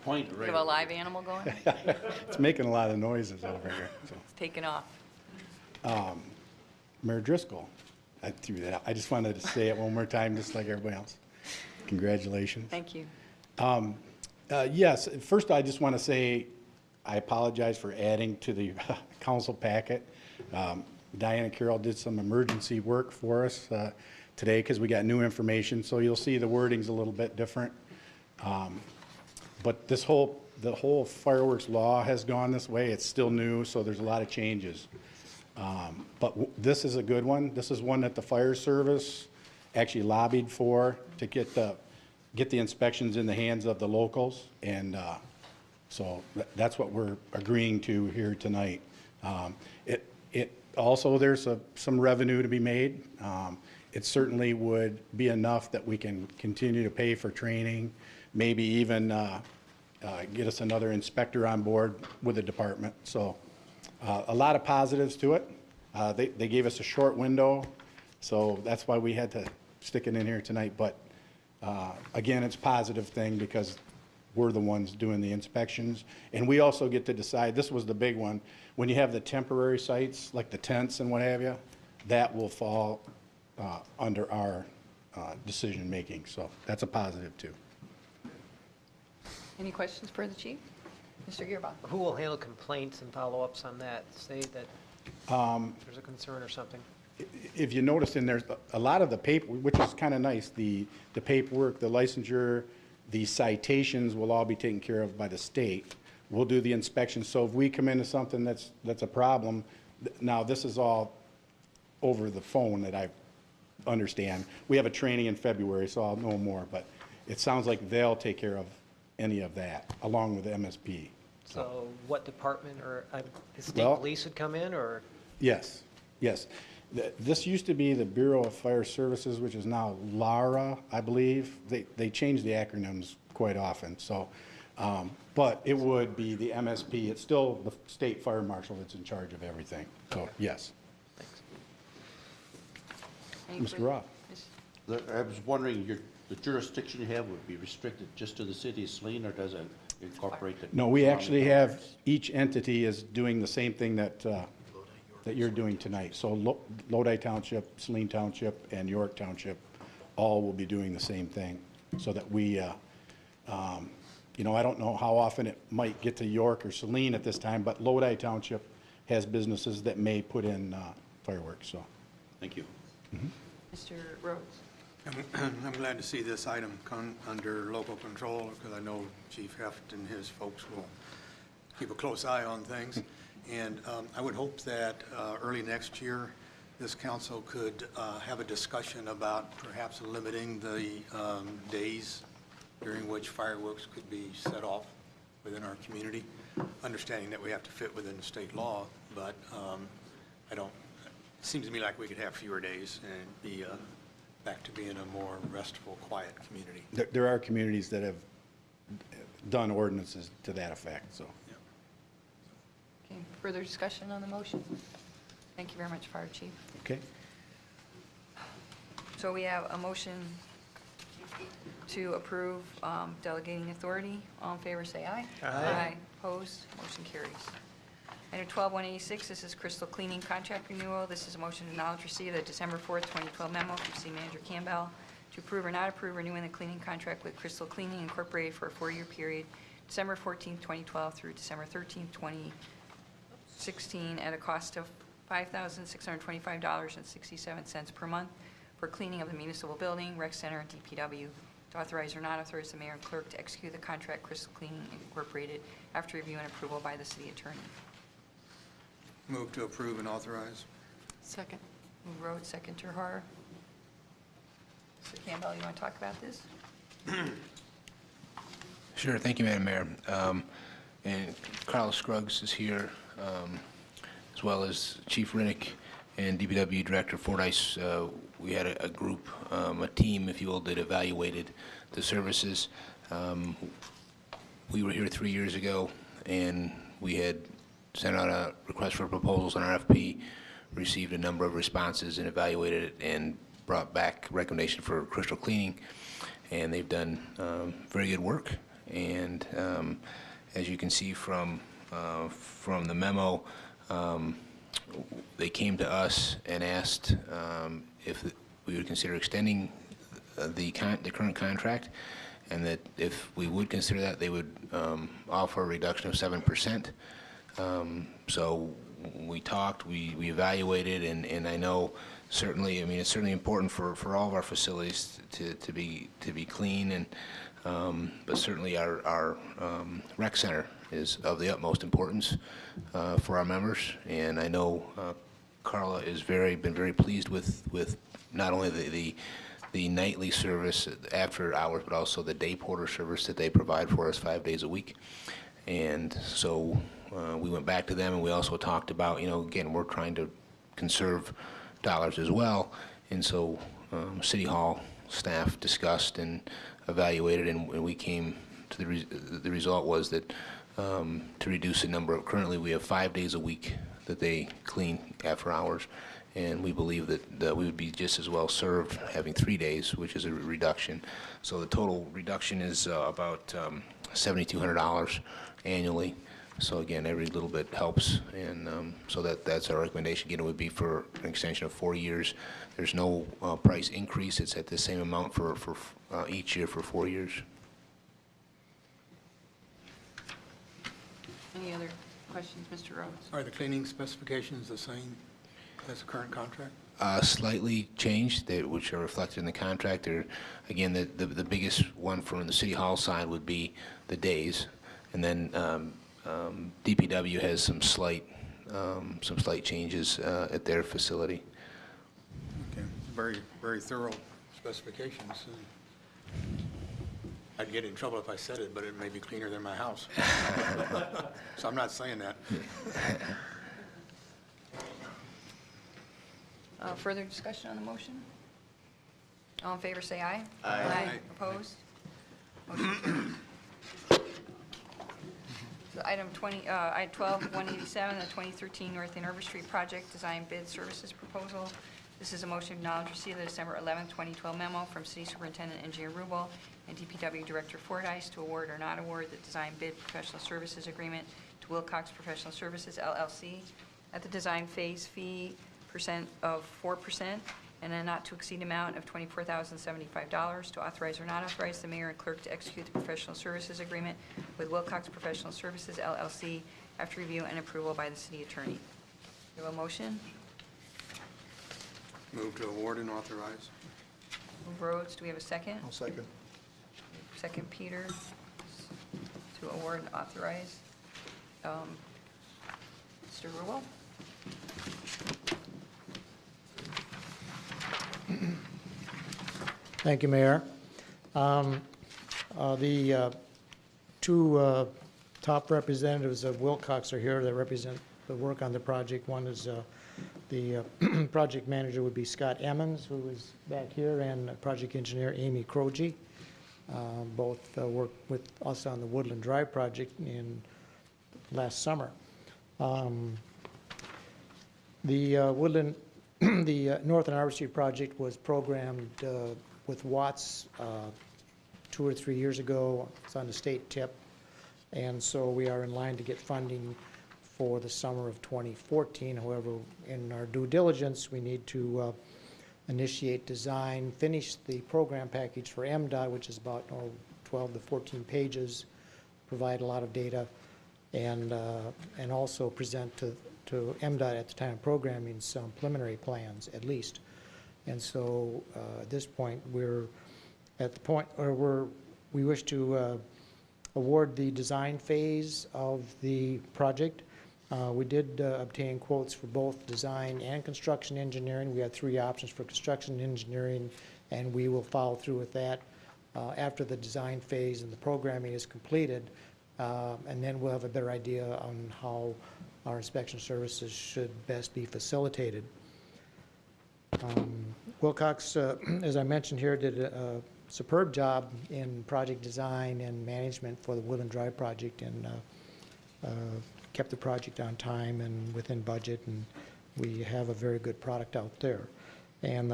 Point We have a live animal going? It's making a lot of noises over here. It's taking off. Mayor Driscoll, I threw that out. I just wanted to say it one more time, just like everybody else. Congratulations. Thank you. Yes, first I just want to say I apologize for adding to the council packet. Diana Carroll did some emergency work for us today because we got new information, so you'll see the wording's a little bit different. But the whole fireworks law has gone this way. It's still new, so there's a lot of changes. But this is a good one. This is one that the fire service actually lobbied for to get the get the inspections in the hands of the locals, and so that's what we're agreeing to here tonight. It also, there's some revenue to be made. It certainly would be enough that we can continue to pay for training, maybe even get us another inspector on board with the department. So a lot of positives to it. They gave us a short window, so that's why we had to stick it in here tonight. But again, it's a positive thing because we're the ones doing the inspections. And we also get to decide, this was the big one, when you have the temporary sites, like the tents and what have you, that will fall under our decision-making. So that's a positive, too. Any questions for the chief? Mr. Gearbox? Who will handle complaints and follow-ups on that? Say that there's a concern or something. If you notice in there's a lot of the paper, which is kind of nice, the paperwork, the licensure, the citations will all be taken care of by the state. We'll do the inspection. So if we come into something that's a problem, now this is all over the phone that I understand. We have a training in February, so I'll know more, but it sounds like they'll take care of any of that along with the MSP. So what department, or the state police would come in, or? Yes, yes. This used to be the Bureau of Fire Services, which is now LARA, I believe. They change the acronyms quite often. So, but it would be the MSP. It's still the state fire marshal that's in charge of everything. So, yes. Thanks. Mr. Roth. I was wondering, the jurisdiction you have would be restricted just to the city of Saline, or does it incorporate the? No, we actually have, each entity is doing the same thing that you're doing tonight. So Lodi Township, Saline Township, and York Township all will be doing the same thing, so that we, you know, I don't know how often it might get to York or Saline at this time, but Lodi Township has businesses that may put in fireworks, so. Thank you. Mr. Rhodes? I'm glad to see this item come under local control, because I know Chief Heft and his folks will keep a close eye on things. And I would hope that early next year, this council could have a discussion about perhaps limiting the days during which fireworks could be set off within our community, understanding that we have to fit within the state law, but it seems to me like we could have fewer days and be back to being a more restful, quiet community. There are communities that have done ordinances to that effect, so. Okay, further discussion on the motion? Thank you very much, Fire Chief. Okay. So we have a motion to approve delegating authority. All in favor, say aye. Aye. Opposed? Motion carries. Item 12-186, this is Crystal Cleaning Contract Renewal. This is a motion to acknowledge receipt of the December 4th, 2012 memo from City Manager Campbell to approve or not approve renewing the cleaning contract with Crystal Cleaning Incorporated for a 4-year period, December 14th, 2012 through December 13th, 2016, at a cost of $5,625.67 per month for cleaning of the municipal building, rec center, and DPW. To authorize or not authorize the mayor and clerk to execute the contract Crystal Cleaning Incorporated after review and approval by the city attorney. Move to approve and authorize. Second. Move Rhodes, second Terhar. Mr. Campbell, you want to talk about this? Sure. Thank you, Madam Mayor. And Carl Scruggs is here, as well as Chief Rinnick and DPW Director Fordyce. We had a group, a team, if you will, that evaluated the services. We were here 3 years ago, and we had sent out a request for proposals on RFP, received a number of responses and evaluated it and brought back recommendation for Crystal Cleaning, and they've done very good work. And as you can see from the memo, they came to us and asked if we would consider extending the current contract, and that if we would consider that, they would offer a reduction of 7%. So we talked, we evaluated, and I know certainly, I mean, it's certainly important for all of our facilities to be clean, and but certainly our rec center is of the utmost importance for our members, and I know Carla is been very pleased with not only the nightly service after hours, but also the day porter service that they provide for us 5 days a week. And so we went back to them, and we also talked about, again, we're trying to conserve dollars as well. And so City Hall staff discussed and evaluated, and we came to the result was that to reduce the number of, currently we have 5 days a week that they clean after hours, and we believe that we would be just as well served having 3 days, which is a reduction. So the total reduction is about $7,200 annually. So again, every little bit helps, and so that's our recommendation. Again, it would be for an extension of 4 years. There's no price increase. It's at the same amount for each year for 4 years. Any other questions, Mr. Rhodes? Are the cleaning specifications the same as the current contract? Slightly changed, which are reflected in the contract. Again, the biggest one from the City Hall side would be the days, and then DPW has some slight changes at their facility. Okay, very, very thorough specifications. I'd get in trouble if I said it, but it may be cleaner than my house. So I'm not saying that. Further discussion on the motion? All in favor, say aye. Aye. Opposed? Motion carries. So item 12, 187, the 2013 North Ann Arbor Street Project Design Bid Services Proposal. This is a motion to acknowledge receipt of the December 11, 2012 memo from City Superintendent Engineer Rubel and DPW Director Fordyce to award or not award the design bid professional services agreement to Wilcox Professional Services, LLC, at the design phase fee of 4% and a not-to-exceed amount of $24,075 to authorize or not authorize the mayor and clerk to execute the professional services agreement with Wilcox Professional Services, LLC, after review and approval by the city attorney. Do you have a motion? Move to award and authorize. Move Rhodes. Do we have a second? I'll second. Second, Peter, to award and authorize. Mr. Rubel? Thank you, Mayor. The two top representatives of Wilcox are here that represent the work on the project. One is the project manager would be Scott Emmons, who is back here, and project engineer Amy Croge. Both worked with us on the Woodland Drive project in last summer. The North Ann Arbor Street project was programmed with Watts 2 or 3 years ago. It's on the state tip, and so we are in line to get funding for the summer of 2014. However, in our due diligence, we need to initiate design, finish the program package for MDOT, which is about 12 to 14 pages, provide a lot of data, and also present to MDOT at the time of programming some preliminary plans, at least. And so at this point, we're at the point where we wish to award the design phase of the project. We did obtain quotes for both design and construction engineering. We had 3 options for construction engineering, and we will follow through with that after the design phase and the programming is completed. And then we'll have a better idea on how our inspection services should best be facilitated. Wilcox, as I mentioned here, did a superb job in project design and management for the Woodland Drive project, and kept the project on time and within budget, and we have a very good product out there. And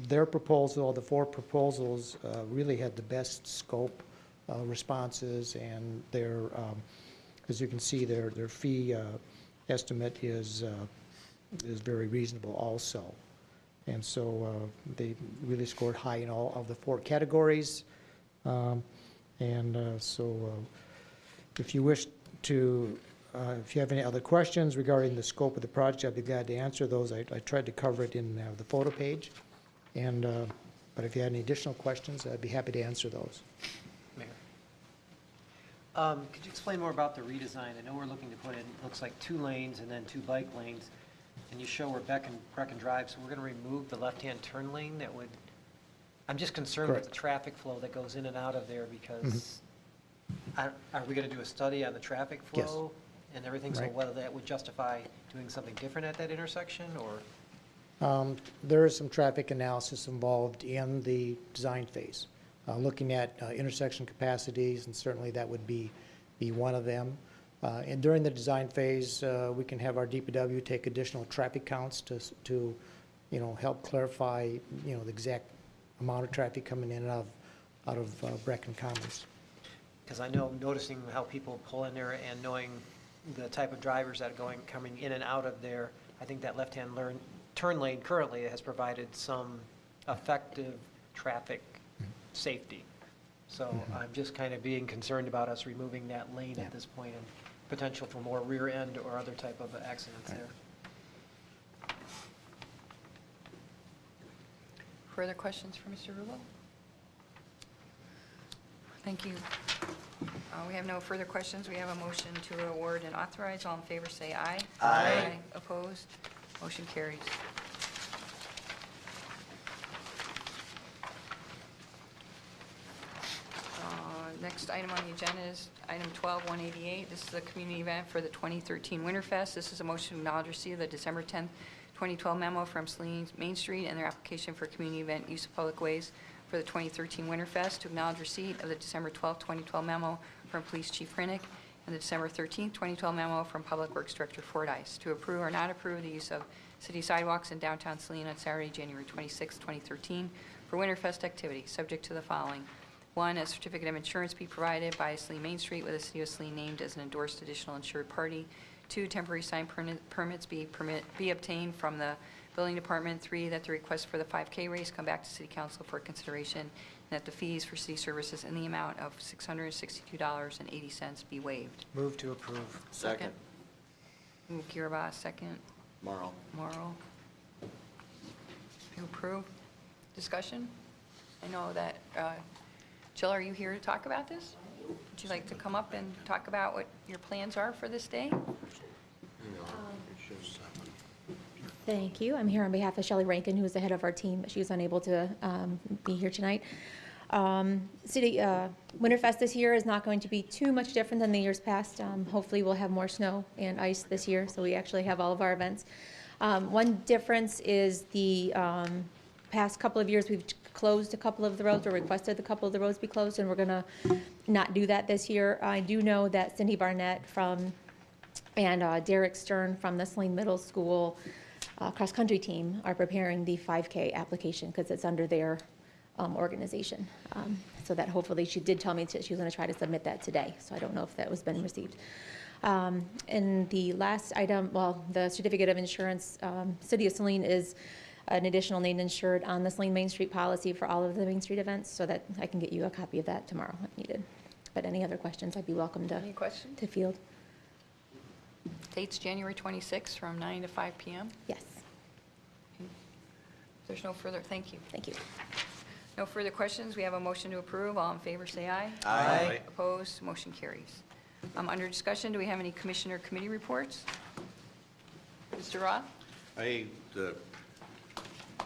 their proposal, the 4 proposals, really had the best scope responses, and their, as you can see, their fee estimate is very reasonable also. And so they really scored high in all of the 4 categories. So if you wish to, if you have any other questions regarding the scope of the project, I'd be glad to answer those. I tried to cover it in the photo page. And, but if you had any additional questions, I'd be happy to answer those. Mayor. Could you explain more about the redesign? I know we're looking to put in, looks like 2 lanes and then 2 bike lanes, and you show where Brecken Drive, so we're going to remove the left-hand turn lane that would, I'm just concerned with Correct. the traffic flow that goes in and out of there because are we going to do a study on the traffic Yes. flow and everything? So Right. whether that would justify doing something different at that intersection or? There is some traffic analysis involved in the design phase, looking at intersection capacities, and certainly that would be one of them. And during the design phase, we can have our DPW take additional traffic counts to help clarify, the exact amount of traffic coming in and out of Brecken Commons. Because I know, noticing how people pull in there and knowing the type of drivers that are coming in and out of there, I think that left-hand turn lane currently has provided some effective traffic safety. So I'm just kind of being concerned about us removing that lane at this point and potential for more rear end or other type of accidents there. Further questions for Mr. Rulo? Thank you. We have no further questions. We have a motion to award and authorize. All in favor say aye. Aye. Opposed? Motion carries. Next item on the agenda is item 12-188. This is a community event for the 2013 Winterfest. This is a motion to acknowledge receipt of the December 10th, 2012 memo from Saline Main Street and their application for community event use of public ways for the 2013 Winterfest, to acknowledge receipt of the December 12th, 2012 memo from Police Chief Hrinick and the December 13th, 2012 memo from Public Works Director Fordyce, to approve or not approve the use of city sidewalks in downtown Saline on Saturday, January 26, 2013 for Winterfest activity, subject to the following. 1, a certificate of insurance be provided by Saline Main Street with the City of Saline named as an endorsed additional insured party. 2, temporary sign permits be obtained from the Building Department. 3, that the request for the 5K race come back to City Council for consideration, and that the fees for city services in the amount of $662.80 be waived. Move to approve. Second. Move Girabas, second. Morrow. Morrow. You approve? Discussion? I know that, Jill, are you here to talk about this? Would you like to come up and talk about what your plans are for this day? Thank you. I'm here on behalf of Shelley Rankin, who is the head of our team, but she was unable to be here tonight. Winterfest this year is not going to be too much different than the years past. Hopefully we'll have more snow and ice this year, so we actually have all of our events. One difference is the past couple of years we've closed a couple of the roads, or requested a couple of the roads be closed, and we're going to not do that this year. I do know that Cindy Barnett and Derek Stern from the Saline Middle School cross-country team are preparing the 5K application because it's under their organization. So that hopefully, she did tell me she was going to try to submit that today, so I don't know if that was been received. And the last item, well, the certificate of insurance, City of Saline is an additional named insured on the Saline Main Street policy for all of the Main Street events, so that I can get you a copy of that tomorrow if needed. But any other questions, I'd be welcome to, Any questions? to field. Date's January 26th from 9 to 5 p.m. Yes. There's no further, thank you. Thank you. No further questions. We have a motion to approve. All in favor, say aye. Aye. Opposed? Motion carries. Under discussion, do we have any commissioner committee reports? Mr. Roth? The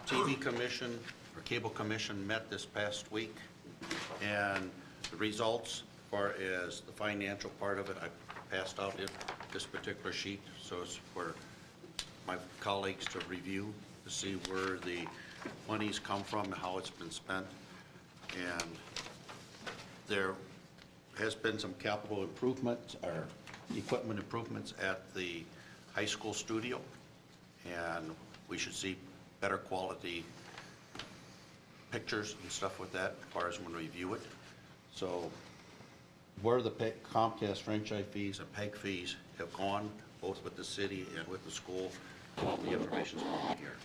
TV commission, or cable commission, met this past week, and the results, as far as the financial part of it, I passed out this particular sheet, so it's for my colleagues to review, to see where the money's come from and how it's been spent. And there has been some capital improvements, or equipment improvements at the high school studio, and we should see better quality pictures and stuff with that as far as when we review it. So where the Comcast franchise fees and PEG fees have gone, both with the city and with the school, all the information's on here.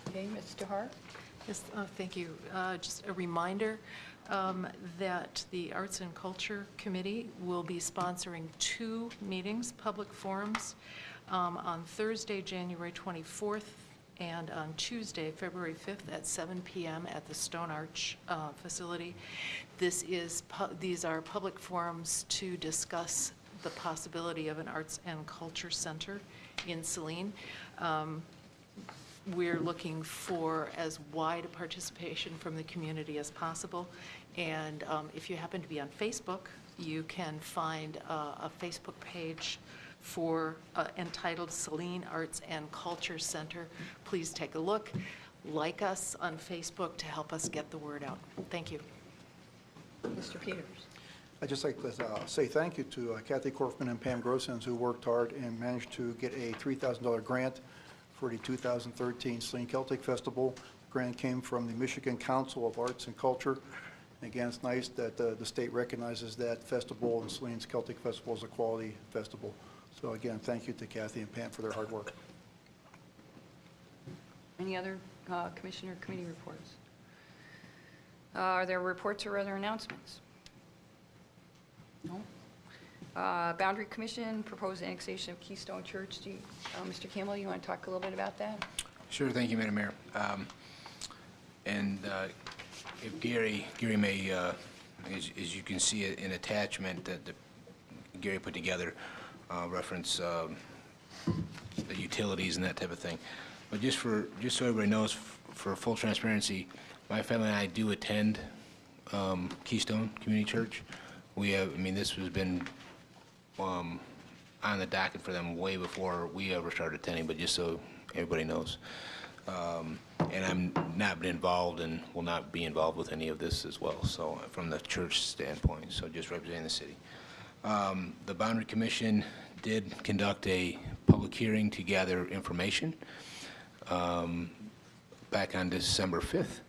Okay, Mr. Hart? Yes, thank you. Just a reminder that the Arts and Culture Committee will be sponsoring 2 meetings, public forums, on Thursday, January 24th, and on Tuesday, February 5th at 7 p.m. at the Stone Arch facility. These are public forums to discuss the possibility of an arts and culture center in Saline. we're looking for as wide a participation from the community as possible. And if you happen to be on Facebook, you can find a Facebook page for entitled Saline Arts and Culture Center. Please take a look. Like us on Facebook to help us get the word out. Thank you. Mr. Peters. I'd just like to say thank you to Kathy Korfman and Pam Grossens, who worked hard and managed to get a $3,000 grant for the 2013 Saline Celtic Festival. The grant came from the Michigan Council of Arts and Culture. And again, it's nice that the state recognizes that festival, and Saline's Celtic Festival is a quality festival. So again, thank you to Kathy and Pam for their hard work. Any other commissioner committee reports? Are there reports or other announcements? No. Boundary Commission, proposed annexation of Keystone Church. Mr. Campbell, you want to talk a little bit about that? Sure, thank you, Madam Mayor. If Gary may, as you can see in attachment that Gary put together, reference the utilities and that type of thing. But just so everybody knows, for full transparency, my family and I do attend Keystone Community Church. We have, this has been on the docket for them way before we ever started attending, but just so everybody knows. And I'm not been involved and will not be involved with any of this as well, so from the church standpoint, so just representing the city. The Boundary Commission did conduct a public hearing to gather information back on December 5th,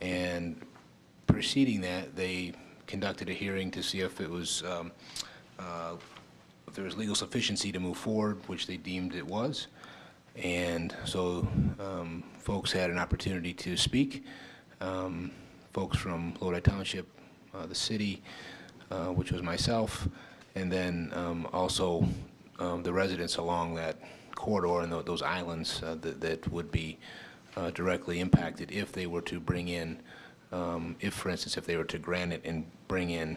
and preceding that, they conducted a hearing to see if it was if there was legal sufficiency to move forward, which they deemed it was. And so folks had an opportunity to speak. Folks from Lodi Township, the city, which was myself, and then also the residents along that corridor and those islands that would be directly impacted if they were to bring in, for instance, if they were to grant it and bring in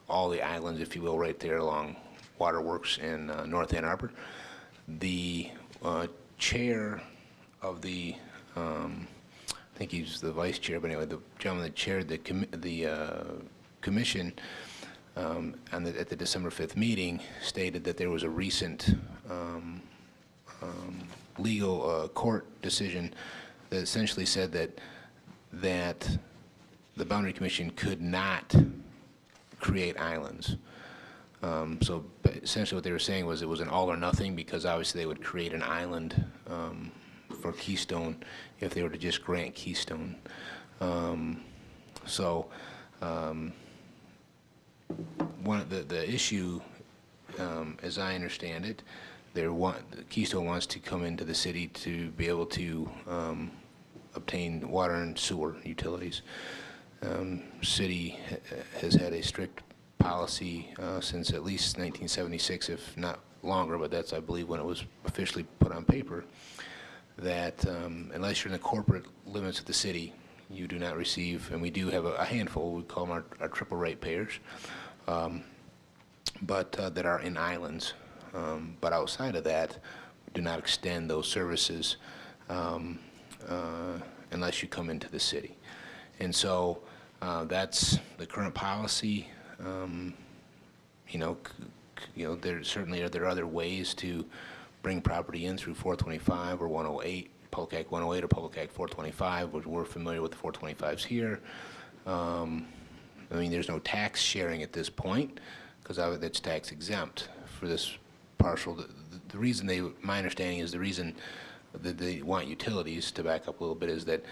all the islands, if you will, right there along Waterworks in North Ann Arbor. The chair of the, I think he's the vice chair, but anyway, the gentleman that chaired the commission at the December 5th meeting stated that there was a recent legal court decision that essentially said that the Boundary Commission could not create islands. So essentially what they were saying was it was an all or nothing, because obviously they would create an island for Keystone if they were to just grant Keystone. One of the issue, as I understand it, Keystone wants to come into the city to be able to obtain water and sewer utilities. City has had a strict policy since at least 1976, if not longer, but that's, I believe, when it was officially put on paper, that unless you're in the corporate limits of the city, you do not receive, and we do have a handful, we call them our triple rate payers, but that are in islands. But outside of that, we do not extend those services unless you come into the city. And so that's the current policy. There certainly are other ways to bring property in through 425 or 108, Public Act 108 or Public Act 425, which we're familiar with the 425s here. There's no tax sharing at this point because that's tax exempt for this partial. The reason my understanding is the reason that they want utilities, to back up a little bit, is that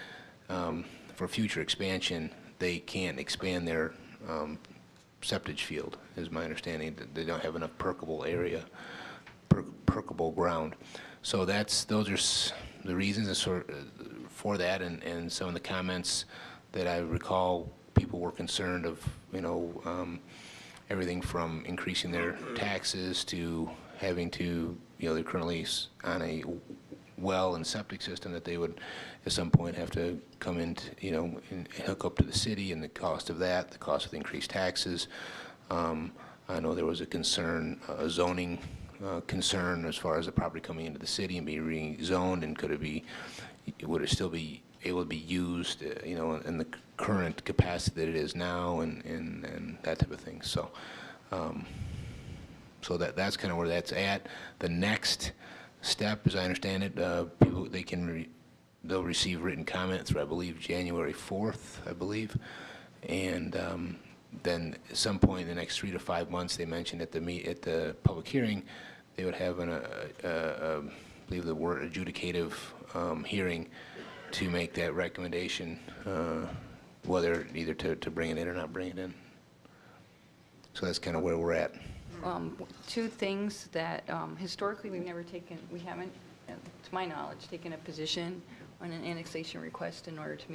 for future expansion, they can't expand their septage field, is my understanding. That they don't have enough perkable area, perkable ground. So those are the reasons for that, and some of the comments that I recall, people were concerned of, everything from increasing their taxes to having to, they're currently on a well and septic system that they would at some point have to come in, and hook up to the city, and the cost of that, the cost of the increased taxes. I know there was a concern, a zoning concern as far as the property coming into the city and being rezoned, and would it still be able to be used, in the current capacity that it is now, and that type of thing. So, that's kind of where that's at. The next step, as I understand it, people they'll receive written comment through, I believe, January 4th, I believe, and then at some point in the next 3 to 5 months, they mentioned at the public hearing, they would have I believe the word adjudicative hearing to make that recommendation, whether either to bring it in or not bring it in. So that's kind of where we're at. Two things that historically we haven't, to my knowledge, taken a position on an annexation request in order to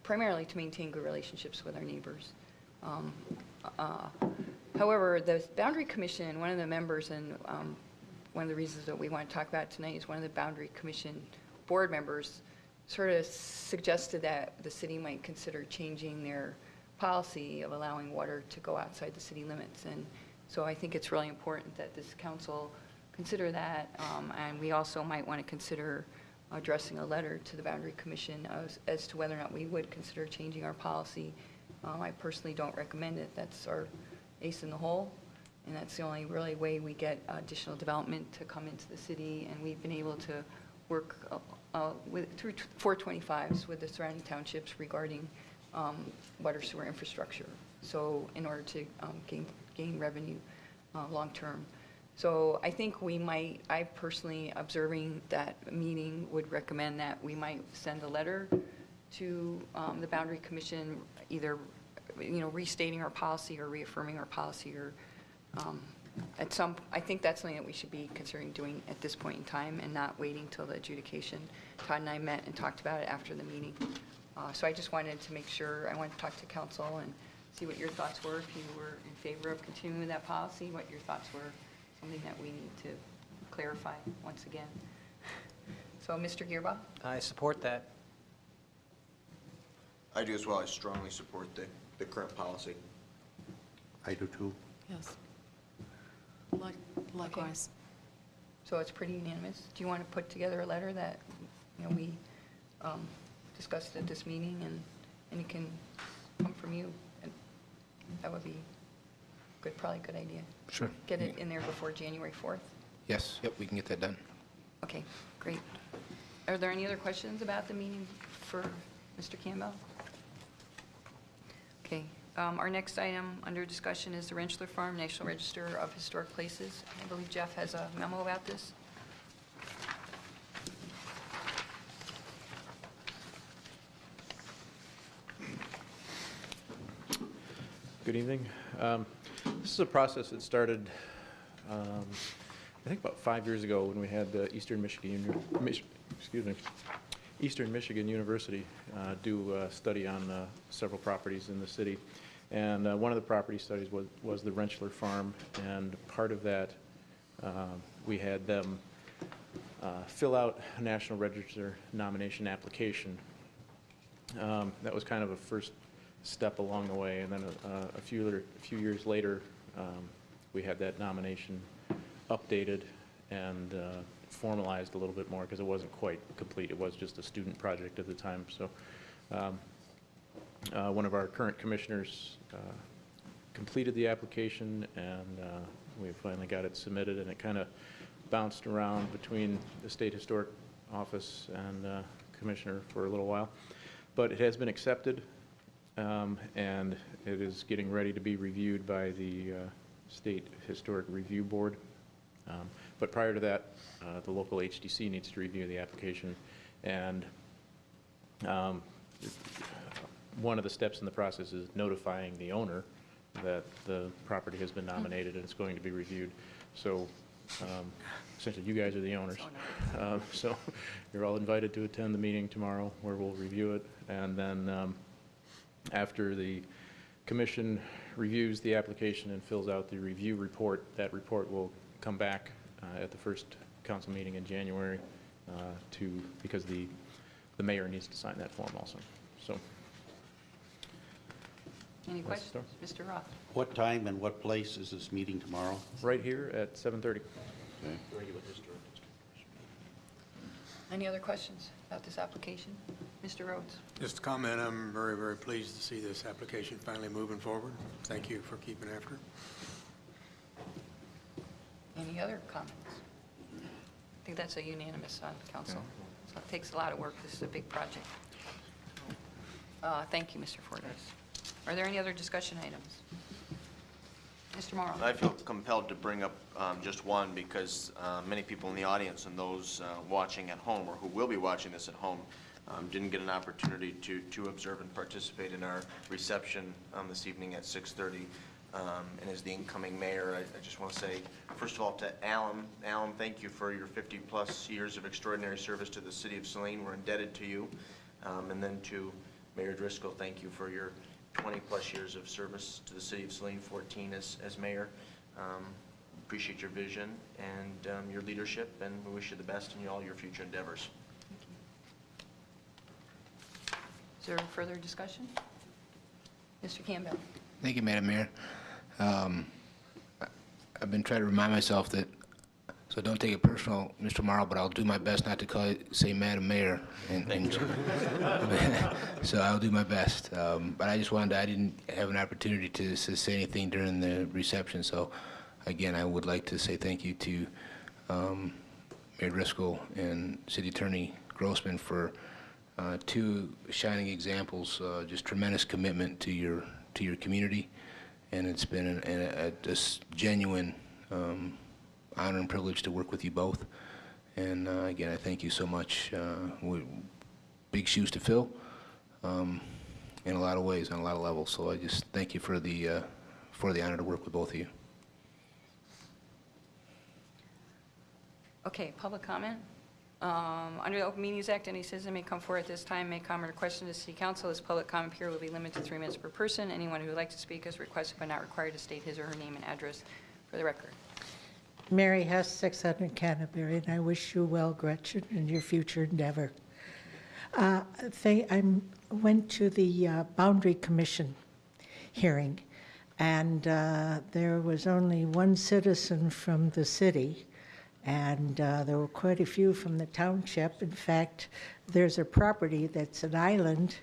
primarily to maintain good relationships with our neighbors. However, the Boundary Commission, one of the members, and one of the reasons that we want to talk about tonight is one of the Boundary Commission board members sort of suggested that the city might consider changing their policy of allowing water to go outside the city limits. And so I think it's really important that this council consider that, and we also might want to consider addressing a letter to the Boundary Commission as to whether or not we would consider changing our policy. I personally don't recommend it. That's our ace in the hole, and that's the only really way we get additional development to come into the city, and we've been able to work through 425s with the surrounding townships regarding water sewer infrastructure, so in order to gain revenue long-term. So I think I personally, observing that meeting, would recommend that we might send a letter to the Boundary Commission, either restating our policy or reaffirming our policy, or I think that's something that we should be considering doing at this point in time and not waiting till the adjudication. Todd and I met and talked about it after the meeting. So I just wanted to make sure, I wanted to talk to council and see what your thoughts were, if you were in favor of continuing with that policy, what your thoughts were, something that we need to clarify once again. So Mr. Gearbaugh? I support that. I do as well. I strongly support the current policy. I do too. Yes. Likewise. So it's pretty unanimous. Do you want to put together a letter that we discussed at this meeting, and it can come from you? And that would be probably a good idea. Sure. Get it in there before January 4th. Yes. Yep. We can get that done. Okay. Great. Are there any other questions about the meeting for Mr. Campbell? Okay. Our next item under discussion is the Rentschler Farm National Register of Historic Places. I believe Jeff has a memo about this. Good evening. This is a process that started, I think, about 5 years ago when we had Eastern Michigan University do a study on several properties in the city. And one of the property studies was the Rentschler Farm, and part of that, we had them fill out a National Register nomination application. That was kind of a first step along the way, and then a few years later, we had that nomination updated and formalized a little bit more, because it wasn't quite complete. It was just a student project at the time. So one of our current commissioners completed the application, and we finally got it submitted, and it kind of bounced around between the State Historic Office and Commissioner for a little while. But it has been accepted, and it is getting ready to be reviewed by the State Historic Review Board. But prior to that, the local HDC needs to review the application, and one of the steps in the process is notifying the owner that the property has been nominated and it's going to be reviewed. So essentially, you guys are the owners. So you're all invited to attend the meeting tomorrow where we'll review it, and then after the commission reviews the application and fills out the review report, that report will come back at the first council meeting in January because the mayor needs to sign that form also. So Any questions? Mr. Roth? What time and what place is this meeting tomorrow? Right here at 7:30. Any other questions about this application? Mr. Rhodes? Just a comment, I'm very, very pleased to see this application finally moving forward. Thank you for keeping after it. Any other comments? I think that's a unanimous on council. So it takes a lot of work. This is a big project. Thank you, Mr. Fordyce. Are there any other discussion items? Mr. Morrow? I feel compelled to bring up just one because many people in the audience and those watching at home or who will be watching this at home didn't get an opportunity to observe and participate in our reception this evening at 6:30. And as the incoming mayor, I just want to say, first of all, to Alan, thank you for your 50-plus years of extraordinary service to the city of Saline. We're indebted to you. And then to Mayor Driscoll, thank you for your 20-plus years of service to the city of Saline, 14 as mayor. Appreciate your vision and your leadership, and we wish you the best in all your future endeavors. Is there further discussion? Mr. Campbell? Thank you, Madam Mayor. I've been trying to remind myself that, so don't take it personal, Mr. Morrow, but I'll do my best not to say Madam Mayor. So I'll do my best. But I just wanted to, I didn't have an opportunity to say anything during the reception. So again, I would like to say thank you to Mayor Driscoll and City Attorney Grossman for two shining examples, just tremendous commitment to your community. And it's been a just genuine honor and privilege to work with you both. And again, I thank you so much. Big shoes to fill in a lot of ways, on a lot of levels. So I just thank you for the honor to work with both of you. Okay, public comment. Under the Open Meetings Act, any citizen may come forward at this time, make comment or question to City Council. This public comment period will be limited to 3 minutes per person. Anyone who would like to speak is requested but not required to state his or her name and address for the record. Mary Hess, 600 Canterbury, and I wish you well, Gretchen, in your future endeavor. I went to the Boundary Commission hearing, and there was only one citizen from the city, and there were quite a few from the township. In fact, there's a property that's an island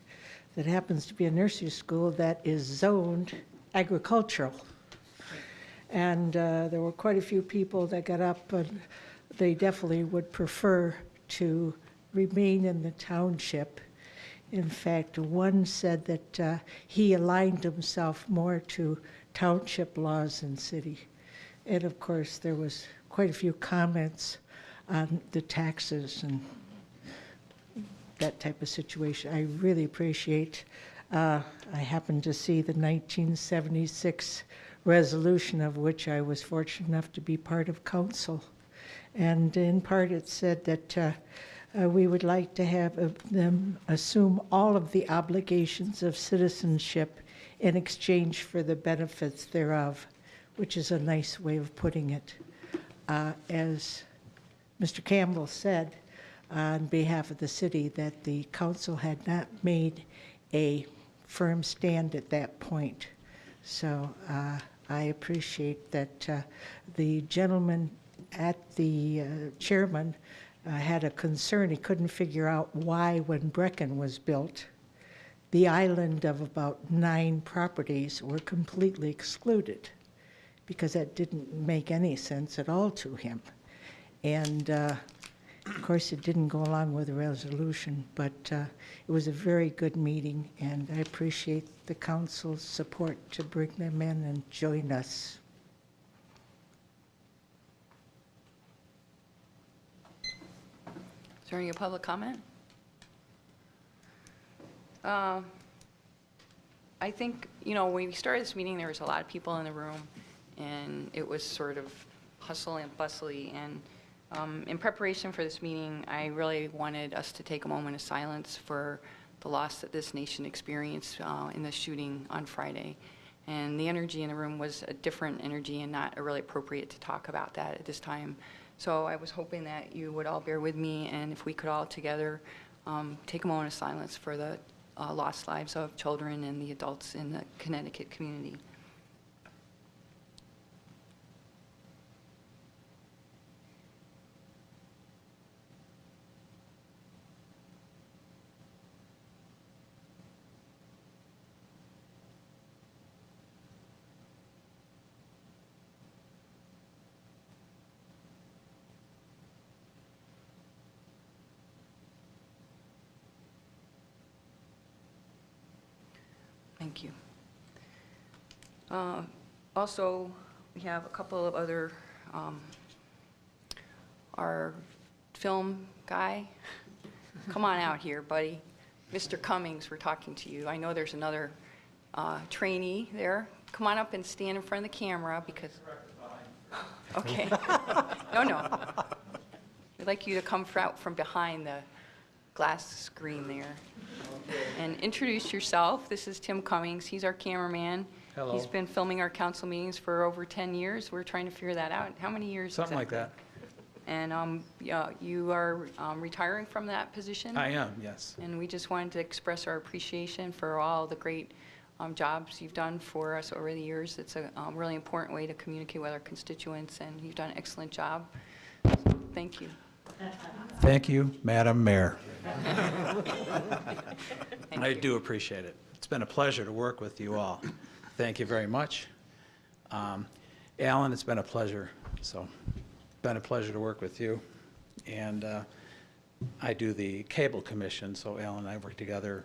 that happens to be a nursery school that is zoned agricultural. And there were quite a few people that got up, but they definitely would prefer to remain in the township. In fact, one said that he aligned himself more to township laws than city. And of course, there was quite a few comments on the taxes and that type of situation. I really appreciate. I happened to see the 1976 resolution, of which I was fortunate enough to be part of council. And in part it said that we would like to have them assume all of the obligations of citizenship in exchange for the benefits thereof, which is a nice way of putting it. As Mr. Campbell said on behalf of the city, that the council had not made a firm stand at that point. So I appreciate that the gentleman at the chairman had a concern. He couldn't figure out why, when Brecken was built, the island of about 9 properties were completely excluded, because that didn't make any sense at all to him. And of course, it didn't go along with the resolution, but it was a very good meeting, and I appreciate the council's support to bring them in and join us. Is there any public comment? I think, when we started this meeting, there was a lot of people in the room, and it was sort of hustle and bustly. And in preparation for this meeting, I really wanted us to take a moment of silence for the loss that this nation experienced in the shooting on Friday. And the energy in the room was a different energy and not really appropriate to talk about that at this time. So I was hoping that you would all bear with me, and if we could all together take a moment of silence for the lost lives of children and the adults in the Connecticut community. Thank you. Also, we have a couple of other, our film guy, come on out here, buddy. Mr. Cummings, we're talking to you. I know there's another trainee there. Come on up and stand in front of the camera because, okay. No. We'd like you to come out from behind the glass screen there. And introduce yourself. This is Tim Cummings. He's our cameraman. Hello. He's been filming our council meetings for over 10 years. We're trying to figure that out. How many years? Something like exactly? And yeah, you are retiring from that position? I am, yes. And we just wanted to express our appreciation for all the great jobs you've done for us over the years. It's a really important way to communicate with our constituents, and you've done an excellent job. So, thank you. Thank you, Madam Mayor. I do appreciate it. It's been a pleasure to work with you all. Thank you very much. Alan, it's been a pleasure. So, been a pleasure to work with you. And I do the Cable Commission, so Alan and I work together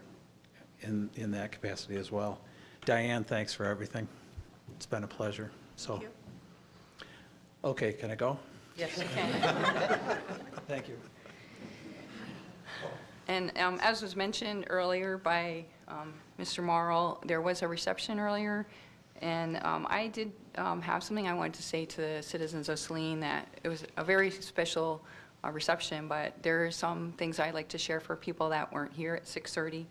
in that capacity as well. Diane, thanks for everything. It's been a pleasure. So, Thank you. Okay, can I go? Yes, you can. Thank you. And as was mentioned earlier by Mr. Morrill, there was a reception earlier, and I did have something I wanted to say to the citizens of Saline, that it was a very special reception, but there are some things I'd like to share for people that weren't here at 6:30.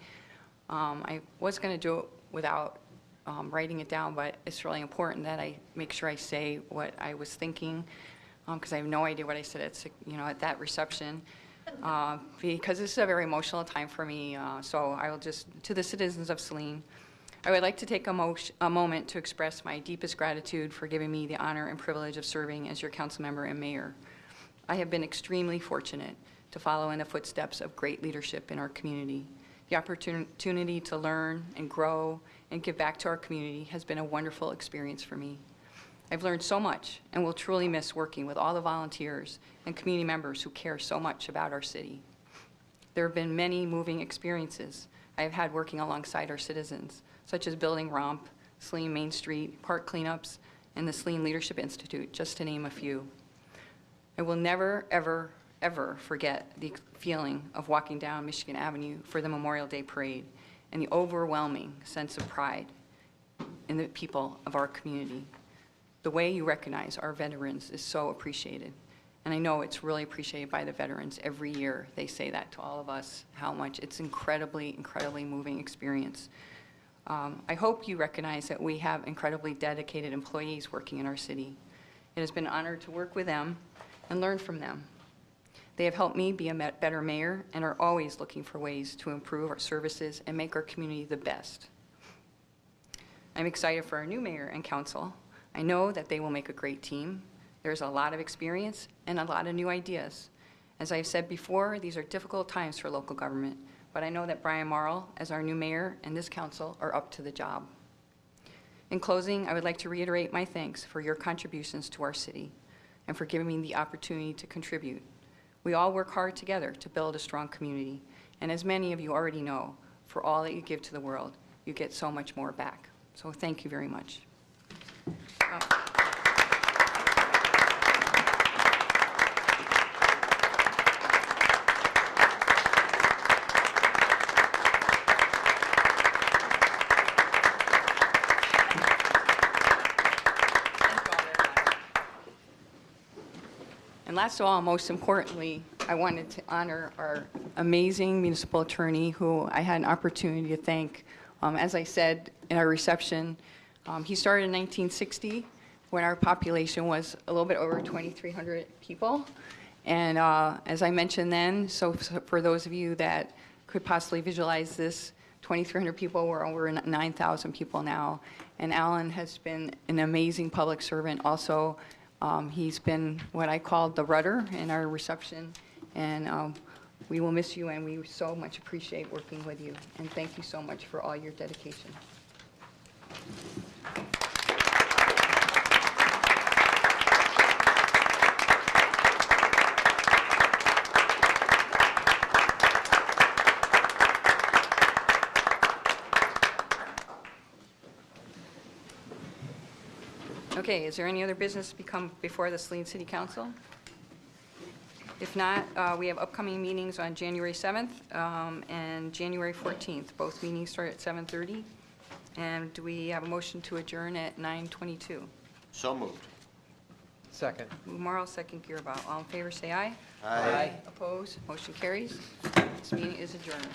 I was going to do it without writing it down, but it's really important that I make sure I say what I was thinking, because I have no idea what I said at that reception. Because this is a very emotional time for me. So I will just, to the citizens of Saline, I would like to take a moment to express my deepest gratitude for giving me the honor and privilege of serving as your council member and mayor. I have been extremely fortunate to follow in the footsteps of great leadership in our community. The opportunity to learn and grow and give back to our community has been a wonderful experience for me. I've learned so much and will truly miss working with all the volunteers and community members who care so much about our city. There have been many moving experiences I have had working alongside our citizens, such as building ROMP, Saline Main Street, park cleanups, and the Saline Leadership Institute, just to name a few. I will never, ever, ever forget the feeling of walking down Michigan Avenue for the Memorial Day Parade and the overwhelming sense of pride in the people of our community. The way you recognize our veterans is so appreciated. And I know it's really appreciated by the veterans every year. They say that to all of us, how much it's incredibly, incredibly moving experience. I hope you recognize that we have incredibly dedicated employees working in our city. It has been an honor to work with them and learn from them. They have helped me be a better mayor and are always looking for ways to improve our services and make our community the best. I'm excited for our new mayor and council. I know that they will make a great team. There's a lot of experience and a lot of new ideas. As I've said before, these are difficult times for local government, but I know that Brian Morrill, as our new mayor, and this council are up to the job. In closing, I would like to reiterate my thanks for your contributions to our city and for giving me the opportunity to contribute. We all work hard together to build a strong community, and as many of you already know, for all that you give to the world, you get so much more back. So thank you very much. And last of all, most importantly, I wanted to honor our amazing municipal attorney, who I had an opportunity to thank. As I said in our reception, he started in 1960 when our population was a little bit over 2,300 people. And as I mentioned then, so for those of you that could possibly visualize this, 2,300 people. We're over 9,000 people now. And Alan has been an amazing public servant. Also, he's been what I call the rudder in our reception. And we will miss you, and we so much appreciate working with you. And thank you so much for all your dedication. Okay, is there any other business to come before the Saline City Council? If not, we have upcoming meetings on January 7th and January 14th. Both meetings start at 7:30. And do we have a motion to adjourn at 9:22? So moved. Second. Morrow, second Gearbout. All in favor, say aye. Aye. Opposed? Motion carries. This meeting is adjourned.